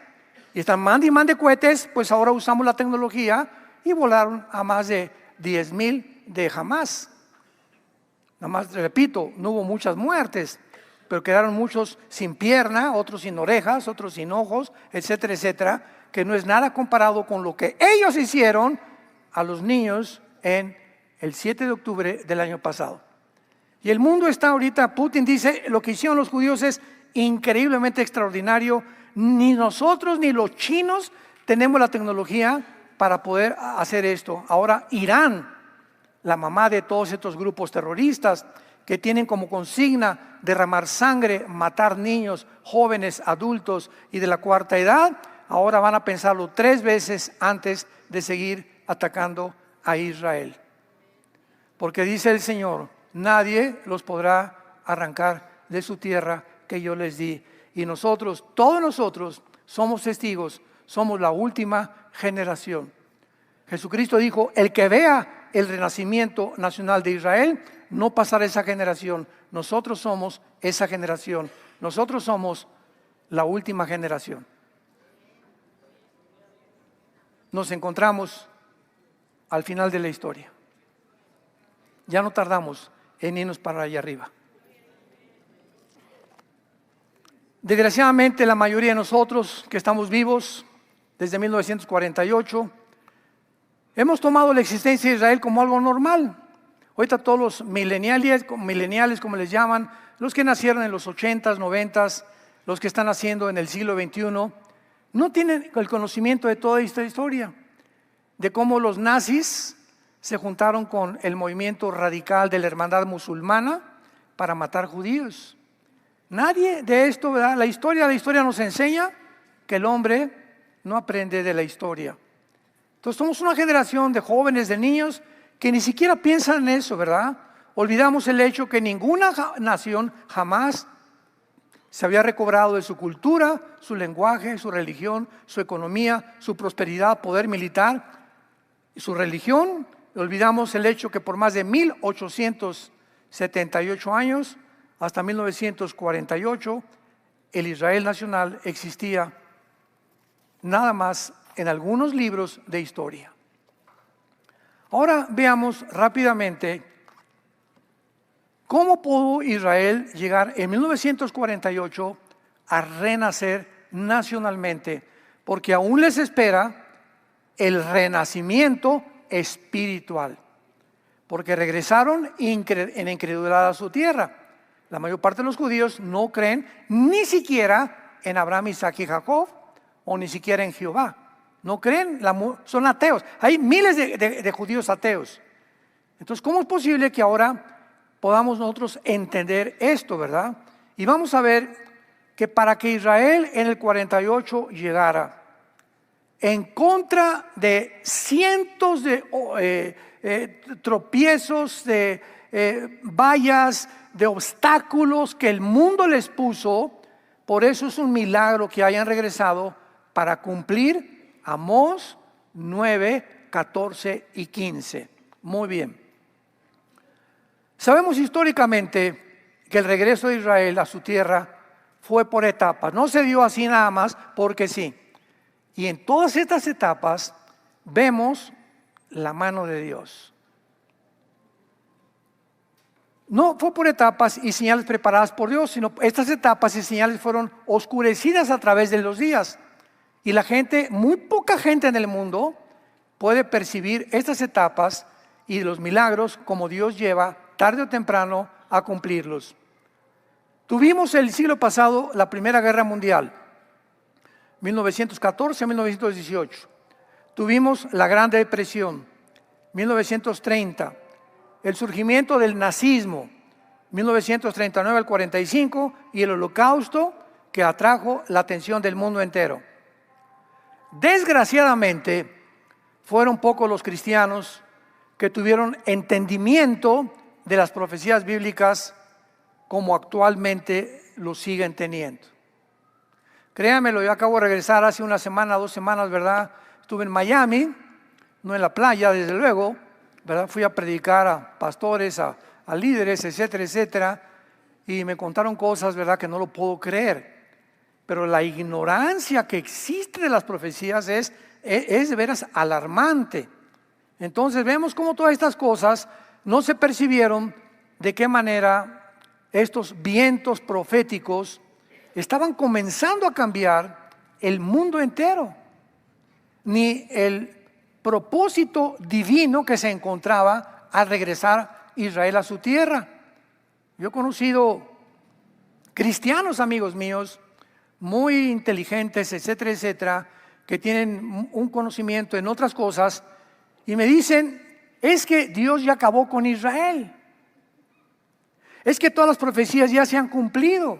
S1: y están mande cohetes, pues ahora usamos la tecnología, y volaron a más de 10,000 de Hamas. Nada más, repito, no hubo muchas muertes, pero quedaron muchos sin pierna, otros sin orejas, otros sin ojos, etcétera, etcétera, que no es nada comparado con lo que ellos hicieron a los niños en el 7 de octubre del año pasado. Y el mundo está ahorita, Putin dice, lo que hicieron los judíos es increíblemente extraordinario. Ni nosotros ni los chinos tenemos la tecnología para poder hacer esto. Ahora Irán, la mamá de todos estos grupos terroristas que tienen como consigna derramar sangre, matar niños, jóvenes, adultos y de la cuarta edad, ahora van a pensarlo 3 veces antes de seguir atacando a Israel. Porque dice el Señor: nadie los podrá arrancar de su tierra que yo les di. Y nosotros, todos nosotros, somos testigos, somos la última generación. Jesucristo dijo: el que vea el renacimiento nacional de Israel no pasará esa generación. Nosotros somos esa generación. Nosotros somos la última generación. Nos encontramos al final de la historia. Ya no tardamos en irnos para allá arriba. Desgraciadamente, la mayoría de nosotros que estamos vivos desde 1948 hemos tomado la existencia de Israel como algo normal. Ahorita todos los millennials, como les llaman, los que nacieron en los 80s, 90s, los que están naciendo en el siglo XXI, no tienen el conocimiento de toda esta historia, de cómo los nazis se juntaron con el movimiento radical de la hermandad musulmana para matar judíos. Nadie de esto, ¿verdad? La historia nos enseña que el hombre no aprende de la historia. Entonces somos una generación de jóvenes, de niños que ni siquiera piensan en eso, ¿verdad? Olvidamos el hecho que ninguna nación jamás se había recobrado de su cultura, su lenguaje, su religión, su economía, su prosperidad, poder militar, su religión. Olvidamos el hecho que por más de 1878 años, hasta 1948, el Israel nacional existía nada más en algunos libros de historia. Ahora veamos rápidamente cómo pudo Israel llegar en 1948 a renacer nacionalmente, porque aún les espera el renacimiento espiritual, porque regresaron en incredulidad a su tierra. La mayor parte de los judíos no creen ni siquiera en Abraham, Isaac y Jacob, o ni siquiera en Jehová. No creen, son ateos. Hay miles de judíos ateos. Entonces, ¿cómo es posible que ahora podamos nosotros entender esto, verdad? Y vamos a ver que para que Israel en el 48 llegara en contra de cientos de tropiezos, de vallas, de obstáculos que el mundo les puso, por eso es un milagro que hayan regresado para cumplir Amós 9, 14 y 15. Muy bien. Sabemos históricamente que el regreso de Israel a su tierra fue por etapas. No se dio así nada más porque sí. Y en todas estas etapas vemos la mano de Dios. No fue por etapas y señales preparadas por Dios, sino estas etapas y señales fueron oscurecidas a través de los días. Y la gente, muy poca gente en el mundo puede percibir estas etapas y los milagros como Dios lleva tarde o temprano a cumplirlos. Tuvimos el siglo pasado la Primera Guerra Mundial, 1914 a 1918. Tuvimos la Gran Depresión, 1930. El surgimiento del nazismo, 1939 al 45, y el Holocausto, que atrajo la atención del mundo entero. Desgraciadamente, fueron pocos los cristianos que tuvieron entendimiento de las profecías bíblicas como actualmente lo siguen teniendo. Créanmelo, yo acabo de regresar hace una semana, 2 semanas, ¿verdad? Estuve en Miami, no en la playa, desde luego, ¿verdad? Fui a predicar a pastores, a líderes, etcétera, etcétera, y me contaron cosas, ¿verdad?, que no lo puedo creer. Pero la ignorancia que existe de las profecías es de veras alarmante. Entonces vemos cómo todas estas cosas no se percibieron, de qué manera estos vientos proféticos estaban comenzando a cambiar el mundo entero, ni el propósito divino que se encontraba al regresar Israel a su tierra. Yo he conocido cristianos, amigos míos, muy inteligentes, etcétera, etcétera, que tienen un conocimiento en otras cosas y me dicen, es que Dios ya acabó con Israel, es que todas las profecías ya se han cumplido.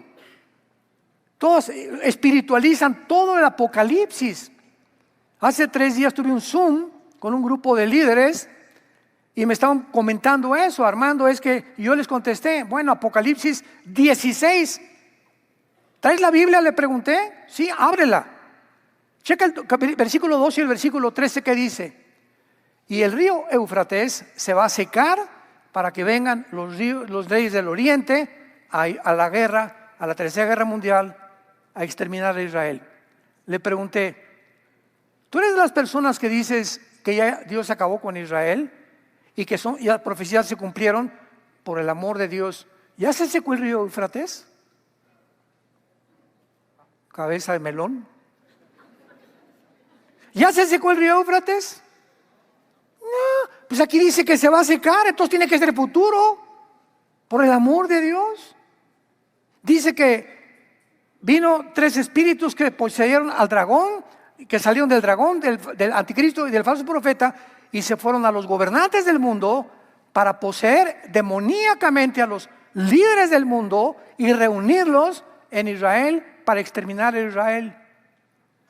S1: Todos espiritualizan todo el Apocalipsis. Hace 3 días tuve un Zoom con un grupo de líderes y me estaban comentando eso, Armando, es que yo les contesté, bueno, Apocalipsis 16. ¿Traes la Biblia? Le pregunté. Sí, ábrela. Checa el versículo 12 y el versículo 13 que dice. Y el río Éufrates se va a secar para que vengan los reyes del oriente a la guerra, a la tercera guerra mundial, a exterminar a Israel. Le pregunté, ¿tú eres de las personas que dices que ya Dios acabó con Israel y que ya las profecías se cumplieron por el amor de Dios? ¿Ya se secó el río Éufrates? Cabeza de melón. ¿Ya se secó el río Éufrates? No, pues aquí dice que se va a secar, entonces tiene que ser futuro, por el amor de Dios. Dice que vino 3 espíritus que poseyeron al dragón, que salieron del dragón, del anticristo y del falso profeta, y se fueron a los gobernantes del mundo para poseer demoníacamente a los líderes del mundo y reunirlos en Israel para exterminar a Israel,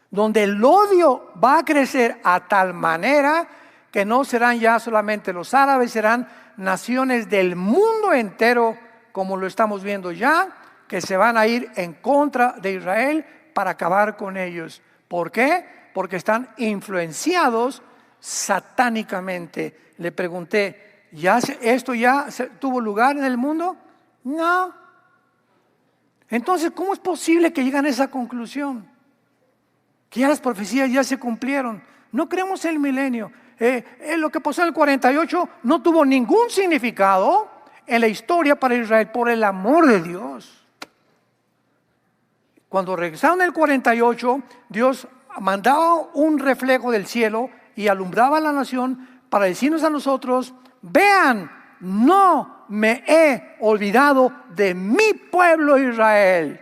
S1: donde el odio va a crecer a tal manera que no serán ya solamente los árabes, serán naciones del mundo entero, como lo estamos viendo ya, que se van a ir en contra de Israel para acabar con ellos. ¿Por qué? Porque están influenciados satánicamente. Le pregunté, ¿esto ya tuvo lugar en el mundo? No. Entonces, ¿cómo es posible que lleguen a esa conclusión? Que ya las profecías ya se cumplieron. No creemos en el milenio. Lo que pasó en el 48 no tuvo ningún significado en la historia para Israel, por el amor de Dios. Cuando regresaron en el 48, Dios mandaba un reflejo del cielo y alumbraba a la nación para decirnos a nosotros: vean, no me he olvidado de mi pueblo Israel.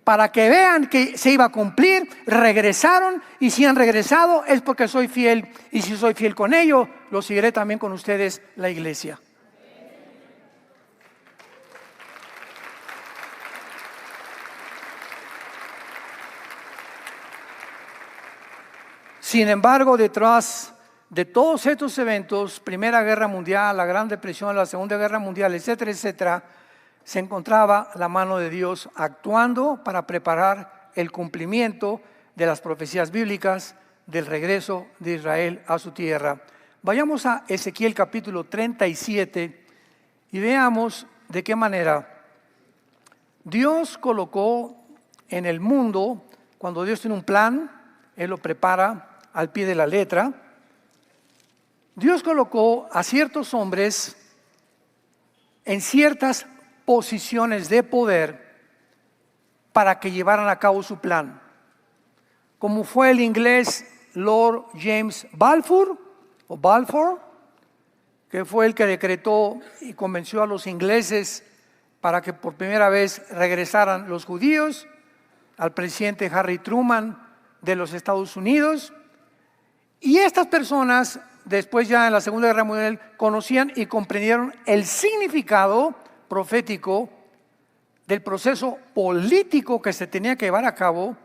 S1: Para que vean que se iba a cumplir, regresaron, y si han regresado es porque soy fiel, y si soy fiel con ellos, lo seguiré también con ustedes, la iglesia. Sin embargo, detrás de todos estos eventos, Primera Guerra Mundial, la Gran Depresión, la Segunda Guerra Mundial, etcétera, etcétera, se encontraba la mano de Dios actuando para preparar el cumplimiento de las profecías bíblicas del regreso de Israel a su tierra. Vayamos a Ezequiel capítulo 37 y veamos de qué manera Dios colocó en el mundo, cuando Dios tiene un plan, Él lo prepara al pie de la letra. Dios colocó a ciertos hombres en ciertas posiciones de poder para que llevaran a cabo su plan, como fue el inglés Lord James Balfour, que fue el que decretó y convenció a los ingleses para que por primera vez regresaran los judíos, al presidente Harry Truman de los Estados Unidos. Y estas personas, después ya en la Segunda Guerra Mundial, conocían y comprendieron el significado profético del proceso político que se tenía que llevar a cabo,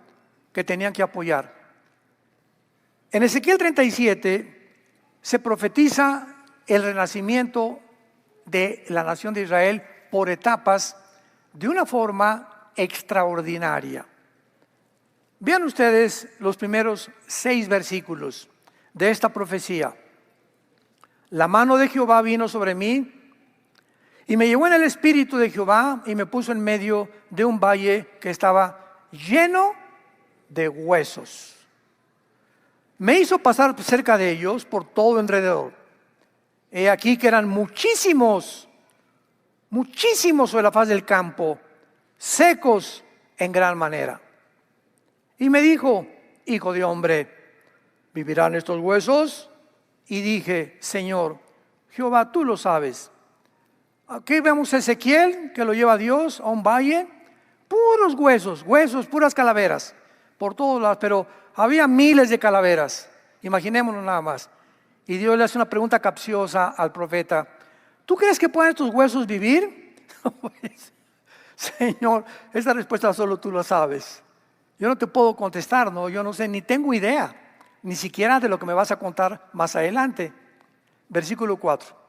S1: que tenían que apoyar. En Ezequiel 37 se profetiza el renacimiento de la nación de Israel por etapas de una forma extraordinaria. Vean ustedes los primeros 6 versículos de esta profecía. La mano de Jehová vino sobre mí y me llevó en el espíritu de Jehová y me puso en medio de un valle que estaba lleno de huesos. Me hizo pasar cerca de ellos por todo alrededor. He aquí que eran muchísimos sobre la faz del campo, secos en gran manera. Y me dijo: hijo de hombre, ¿vivirán estos huesos? Y dije: Señor Jehová, tú lo sabes. Aquí vemos a Ezequiel, que lo lleva Dios a un valle, puros huesos, puras calaveras, por todos lados, pero había miles de calaveras, imaginémonos nada más. Y Dios le hace una pregunta capciosa al profeta: ¿tú crees que pueden estos huesos vivir? Señor, esa respuesta solo tú lo sabes. Yo no te puedo contestar, no, yo no sé, ni tengo idea, ni siquiera de lo que me vas a contar más adelante. Versículo 4.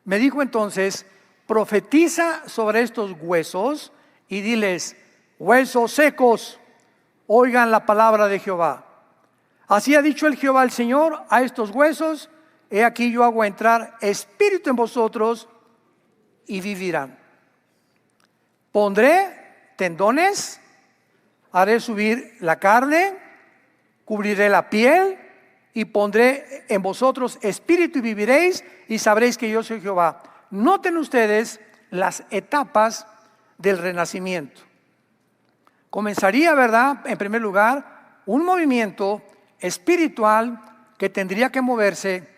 S1: Me dijo entonces: profetiza sobre estos huesos y diles: huesos secos, oigan la palabra de Jehová. Así ha dicho el Jehová el Señor a estos huesos: he aquí yo hago entrar espíritu en vosotros y vivirán. Pondré tendones, haré subir la carne, cubriré la piel y pondré en vosotros espíritu y viviréis y sabréis que yo soy Jehová. Noten ustedes las etapas del renacimiento. Comenzaría, ¿verdad?, en primer lugar, un movimiento espiritual que tendría que moverse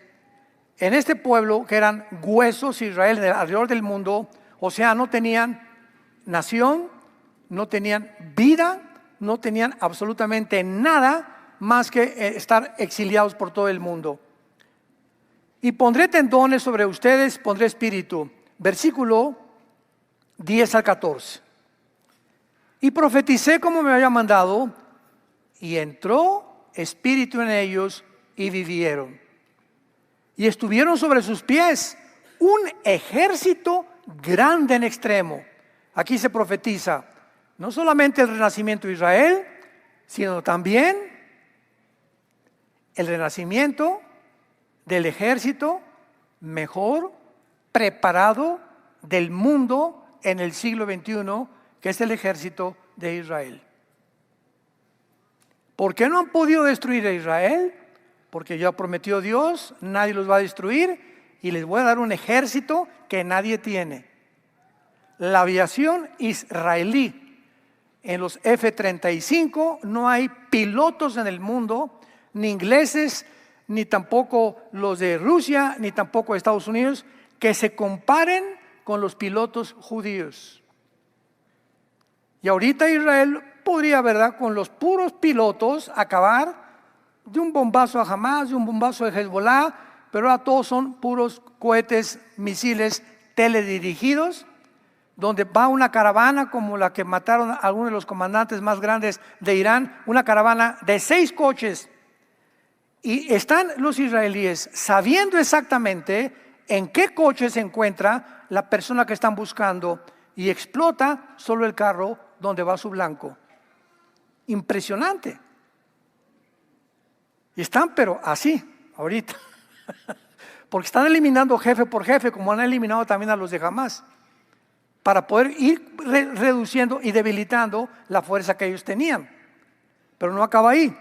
S1: en este pueblo que eran huesos. Israel alrededor del mundo, o sea, no tenían nación, no tenían vida, no tenían absolutamente nada más que estar exiliados por todo el mundo. Y pondré tendones sobre ustedes, pondré espíritu. Versículo 10 al 14. Y profeticé como me había mandado, y entró espíritu en ellos y vivieron. Y estuvieron sobre sus pies un ejército grande en extremo. Aquí se profetiza no solamente el renacimiento de Israel, sino también el renacimiento del ejército mejor preparado del mundo en el siglo XXI, que es el ejército de Israel. ¿Por qué no han podido destruir a Israel? Porque ya prometió Dios, nadie los va a destruir y les voy a dar un ejército que nadie tiene. La aviación israelí, en los F-35 no hay pilotos en el mundo, ni ingleses, ni tampoco los de Rusia, ni tampoco de Estados Unidos, que se comparen con los pilotos judíos. Y ahorita Israel podría, ¿verdad?, con los puros pilotos acabar de un bombazo a Hamas, de un bombazo de Hezbollah, pero ahora todos son puros cohetes, misiles teledirigidos, donde va una caravana como la que mataron a algunos de los comandantes más grandes de Irán, una caravana de 6 coches. Y están los israelíes sabiendo exactamente en qué coche se encuentra la persona que están buscando y explota solo el carro donde va su blanco. Impresionante. Y están pero así, ahorita. Porque están eliminando jefe por jefe, como han eliminado también a los de Hamas, para poder ir reduciendo y debilitando la fuerza que ellos tenían. Pero no acaba ahí.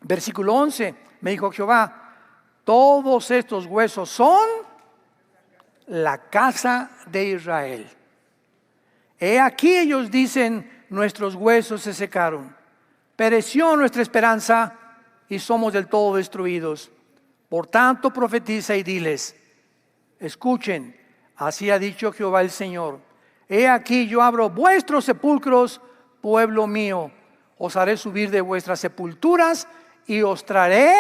S1: Versículo 11, me dijo Jehová, todos estos huesos son la casa de Israel. He aquí ellos dicen, nuestros huesos se secaron, pereció nuestra esperanza y somos del todo destruidos. Por tanto profetiza y diles, escuchen, así ha dicho Jehová el Señor. He aquí yo abro vuestros sepulcros, pueblo mío, os haré subir de vuestras sepulturas y os traeré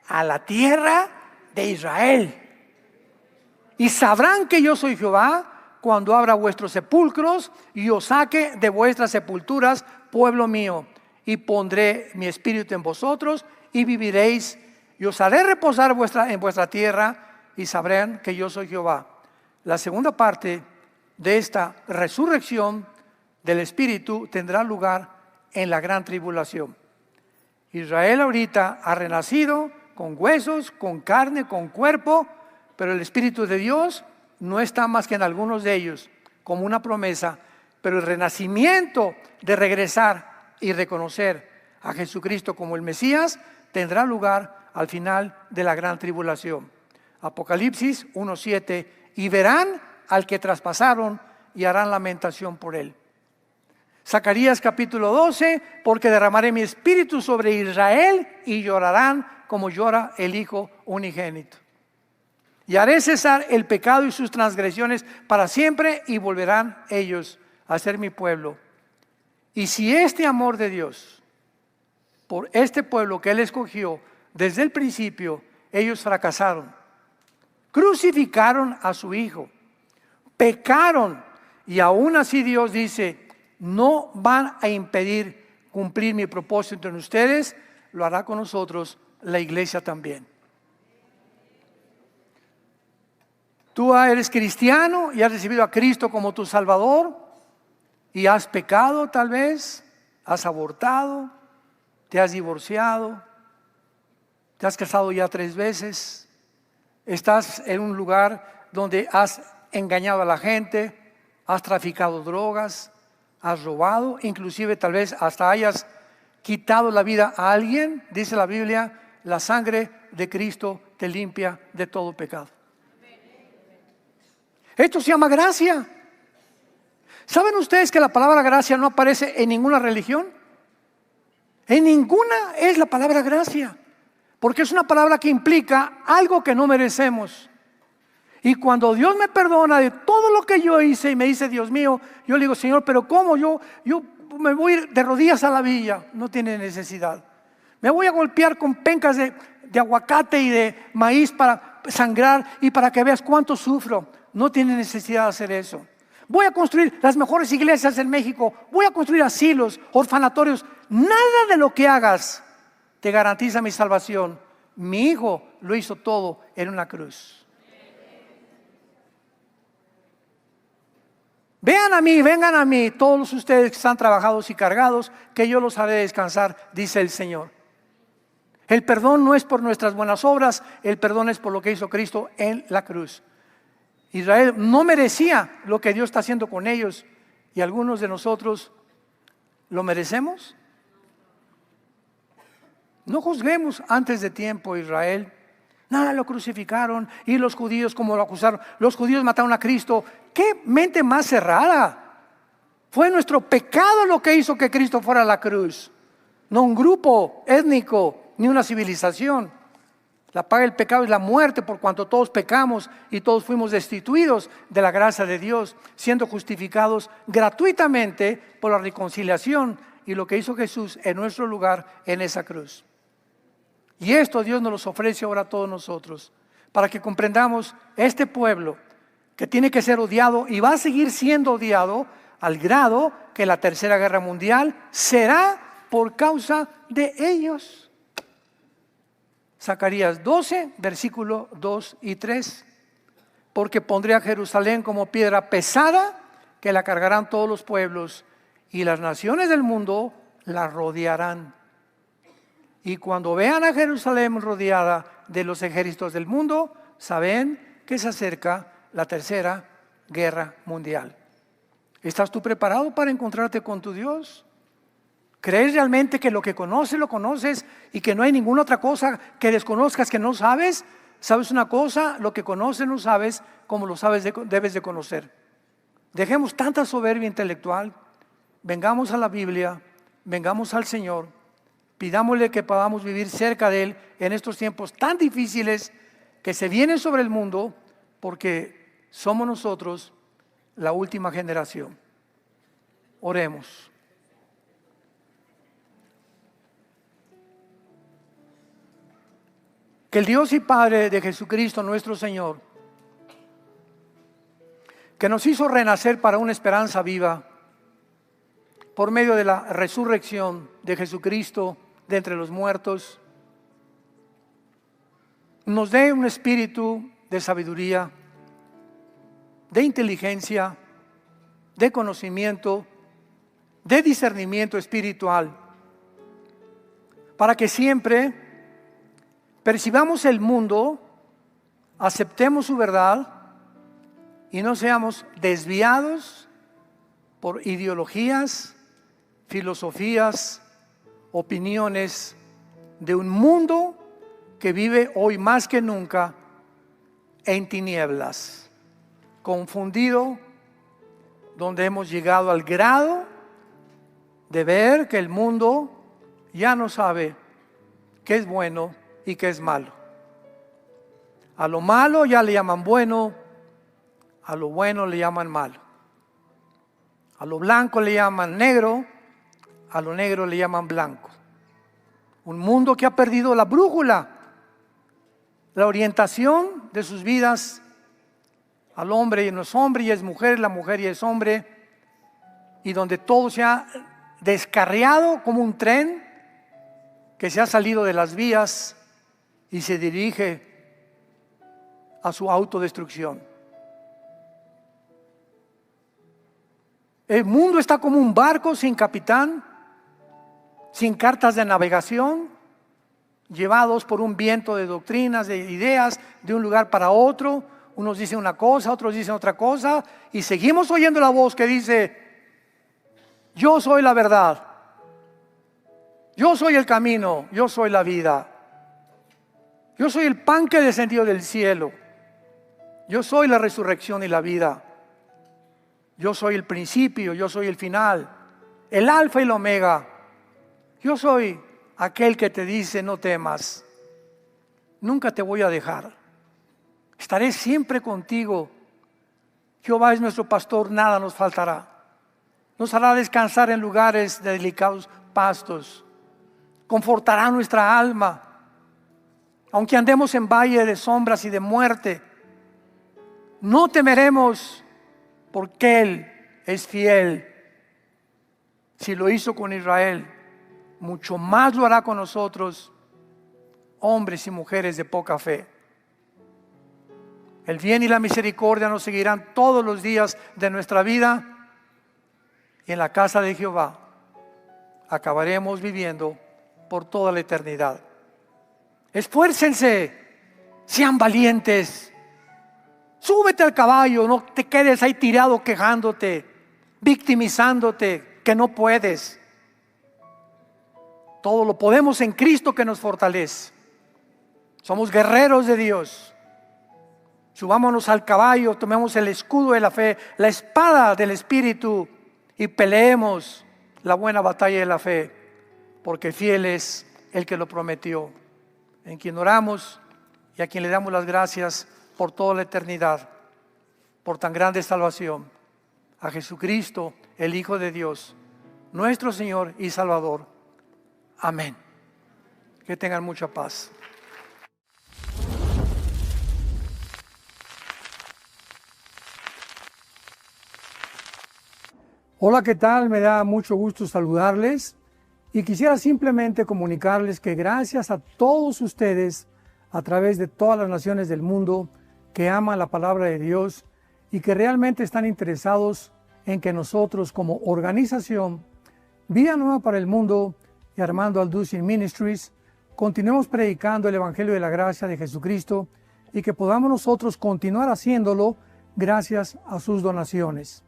S1: a la tierra de Israel. Y sabrán que yo soy Jehová cuando abra vuestros sepulcros y os saque de vuestras sepulturas, pueblo mío, y pondré mi espíritu en vosotros y viviréis y os haré reposar en vuestra tierra y sabrán que yo soy Jehová. La segunda parte de esta resurrección del espíritu tendrá lugar en la gran tribulación. Israel ahorita ha renacido con huesos, con carne, con cuerpo, pero el Espíritu de Dios no está más que en algunos de ellos, como una promesa. Pero el renacimiento de regresar y reconocer a Jesucristo como el Mesías tendrá lugar al final de la gran tribulación. Apocalipsis 1:7, y verán al que traspasaron y harán lamentación por él. Zacarías capítulo 12, porque derramaré mi espíritu sobre Israel y llorarán como llora el hijo unigénito. Y haré cesar el pecado y sus transgresiones para siempre y volverán ellos a ser mi pueblo. Y si este amor de Dios por este pueblo que Él escogió desde el principio, ellos fracasaron, crucificaron a su hijo, pecaron y aún así Dios dice, no van a impedir cumplir mi propósito en ustedes, lo hará con nosotros la iglesia también. Tú eres cristiano y has recibido a Cristo como tu Salvador y has pecado tal vez, has abortado, te has divorciado, te has casado ya 3 veces, estás en un lugar donde has engañado a la gente, has traficado drogas, has robado, inclusive tal vez hasta hayas quitado la vida a alguien. Dice la Biblia, la sangre de Cristo te limpia de todo pecado. Esto se llama gracia. ¿Saben ustedes que la palabra gracia no aparece en ninguna religión? En ninguna es la palabra gracia, porque es una palabra que implica algo que no merecemos. Y cuando Dios me perdona de todo lo que yo hice y me dice, Dios mío, yo le digo, Señor, pero ¿cómo? Yo me voy a ir de rodillas a la villa. No tiene necesidad. Me voy a golpear con pencas de aguacate y de maíz para sangrar y para que veas cuánto sufro. No tiene necesidad de hacer eso. Voy a construir las mejores iglesias en México. Voy a construir asilos, orfanatorios. Nada de lo que hagas te garantiza mi salvación. Mi hijo lo hizo todo en una cruz. Vengan a mí, todos ustedes que están trabajados y cargados, que yo los haré descansar, dice el Señor. El perdón no es por nuestras buenas obras, el perdón es por lo que hizo Cristo en la cruz. Israel no merecía lo que Dios está haciendo con ellos, y algunos de nosotros lo merecemos. No juzguemos antes de tiempo, Israel. Nada, lo crucificaron, y los judíos como lo acusaron. Los judíos mataron a Cristo. ¡Qué mente más cerrada! Fue nuestro pecado lo que hizo que Cristo fuera a la cruz, no un grupo étnico ni una civilización. La paga del pecado es la muerte, por cuanto todos pecamos y todos fuimos destituidos de la gracia de Dios, siendo justificados gratuitamente por la reconciliación y lo que hizo Jesús en nuestro lugar en esa cruz. Y esto Dios nos los ofrece ahora a todos nosotros, para que comprendamos este pueblo que tiene que ser odiado y va a seguir siendo odiado al grado que la Tercera Guerra Mundial será por causa de ellos. Zacarías 12, versículo 2 y 3. Porque pondré a Jerusalén como piedra pesada, que la cargarán todos los pueblos, y las naciones del mundo la rodearán. Y cuando vean a Jerusalén rodeada de los ejércitos del mundo, saben que se acerca la Tercera Guerra Mundial. ¿Estás tú preparado para encontrarte con tu Dios? ¿Crees realmente que lo que conoces lo conoces y que no hay ninguna otra cosa que desconozcas que no sabes? ¿Sabes una cosa? Lo que conoces no sabes como lo sabes debes de conocer. Dejemos tanta soberbia intelectual, vengamos a la Biblia, vengamos al Señor, pidámosle que podamos vivir cerca de Él en estos tiempos tan difíciles que se vienen sobre el mundo, porque somos nosotros la última generación. Oremos. Que el Dios y Padre de Jesucristo nuestro Señor, que nos hizo renacer para una esperanza viva por medio de la resurrección de Jesucristo de entre los muertos, nos dé un espíritu de sabiduría, de inteligencia, de conocimiento, de discernimiento espiritual, para que siempre percibamos el mundo, aceptemos su verdad y no seamos desviados por ideologías, filosofías, opiniones de un mundo que vive hoy más que nunca en tinieblas, confundido, donde hemos llegado al grado de ver que el mundo ya no sabe qué es bueno y qué es malo. A lo malo ya le llaman bueno, a lo bueno le llaman malo. A lo blanco le llaman negro, a lo negro le llaman blanco. Un mundo que ha perdido la brújula, la orientación de sus vidas. Al hombre no es hombre y es mujer, la mujer y es hombre, y donde todo se ha descarriado como un tren que se ha salido de las vías y se dirige a su autodestrucción. El mundo está como un barco sin capitán, sin cartas de navegación, llevados por un viento de doctrinas, de ideas, de un lugar para otro. Unos dicen una cosa, otros dicen otra cosa, y seguimos oyendo la voz que dice: yo soy la verdad, yo soy el camino, yo soy la vida, yo soy el pan que descendió del cielo, yo soy la resurrección y la vida, yo soy el principio, yo soy el final, el alfa y el omega. Yo soy aquel que te dice: no temas, nunca te voy a dejar. Estaré siempre contigo. Jehová es nuestro pastor, nada nos faltará. Nos hará descansar en lugares de delicados pastos. Confortará nuestra alma. Aunque andemos en valle de sombras y de muerte, no temeremos, porque Él es fiel. Si lo hizo con Israel, mucho más lo hará con nosotros, hombres y mujeres de poca fe. El bien y la misericordia nos seguirán todos los días de nuestra vida, y en la casa de Jehová acabaremos viviendo por toda la eternidad. Esfuércense, sean valientes. Súbete al caballo, no te quedes ahí tirado quejándote, victimizándote, que no puedes. Todo lo podemos en Cristo que nos fortalece. Somos guerreros de Dios. Subámonos al caballo, tomemos el escudo de la fe, la espada del Espíritu y peleemos la buena batalla de la fe, porque fiel es el que lo prometió, en quien oramos y a quien le damos las gracias por toda la eternidad, por tan grande salvación, a Jesucristo, el Hijo de Dios, nuestro Señor y Salvador. Amén. Que tengan mucha paz. Hola, ¿qué tal? Me da mucho gusto saludarles y quisiera simplemente comunicarles que gracias a todos ustedes a través de todas las naciones del mundo que aman la palabra de Dios y que realmente están interesados en que nosotros como organización Vida Nueva para el Mundo y Armando Alducin Ministries continuemos predicando el Evangelio de la Gracia de Jesucristo y que podamos nosotros continuar haciéndolo gracias a sus donaciones.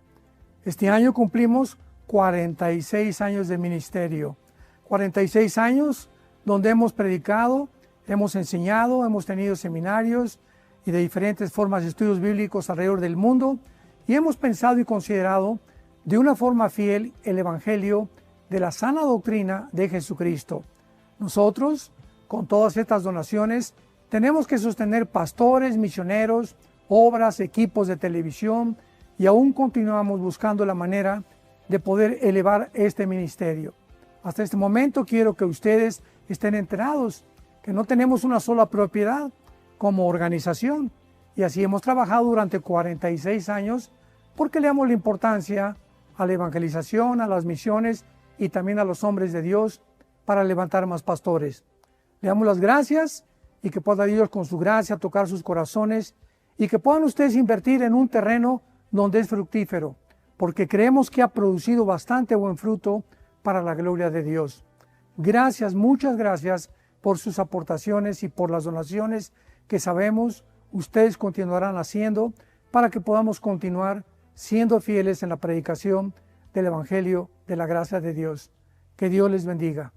S1: Este año cumplimos 46 años de ministerio, 46 años donde hemos predicado, hemos enseñado, hemos tenido seminarios y de diferentes formas de estudios bíblicos alrededor del mundo y hemos pensado y considerado de una forma fiel el Evangelio de la sana doctrina de Jesucristo. Nosotros, con todas estas donaciones, tenemos que sostener pastores, misioneros, obras, equipos de televisión, y aún continuamos buscando la manera de poder elevar este ministerio. Hasta este momento quiero que ustedes estén enterados que no tenemos una sola propiedad como organización y así hemos trabajado durante 46 años porque le damos la importancia a la evangelización, a las misiones y también a los hombres de Dios para levantar más pastores. Le damos las gracias y que pueda Dios con su gracia tocar sus corazones y que puedan ustedes invertir en un terreno donde es fructífero, porque creemos que ha producido bastante buen fruto para la gloria de Dios. Gracias, muchas gracias por sus aportaciones y por las donaciones que sabemos ustedes continuarán haciendo para que podamos continuar siendo fieles en la predicación del Evangelio de la gracia de Dios. Que Dios les bendiga.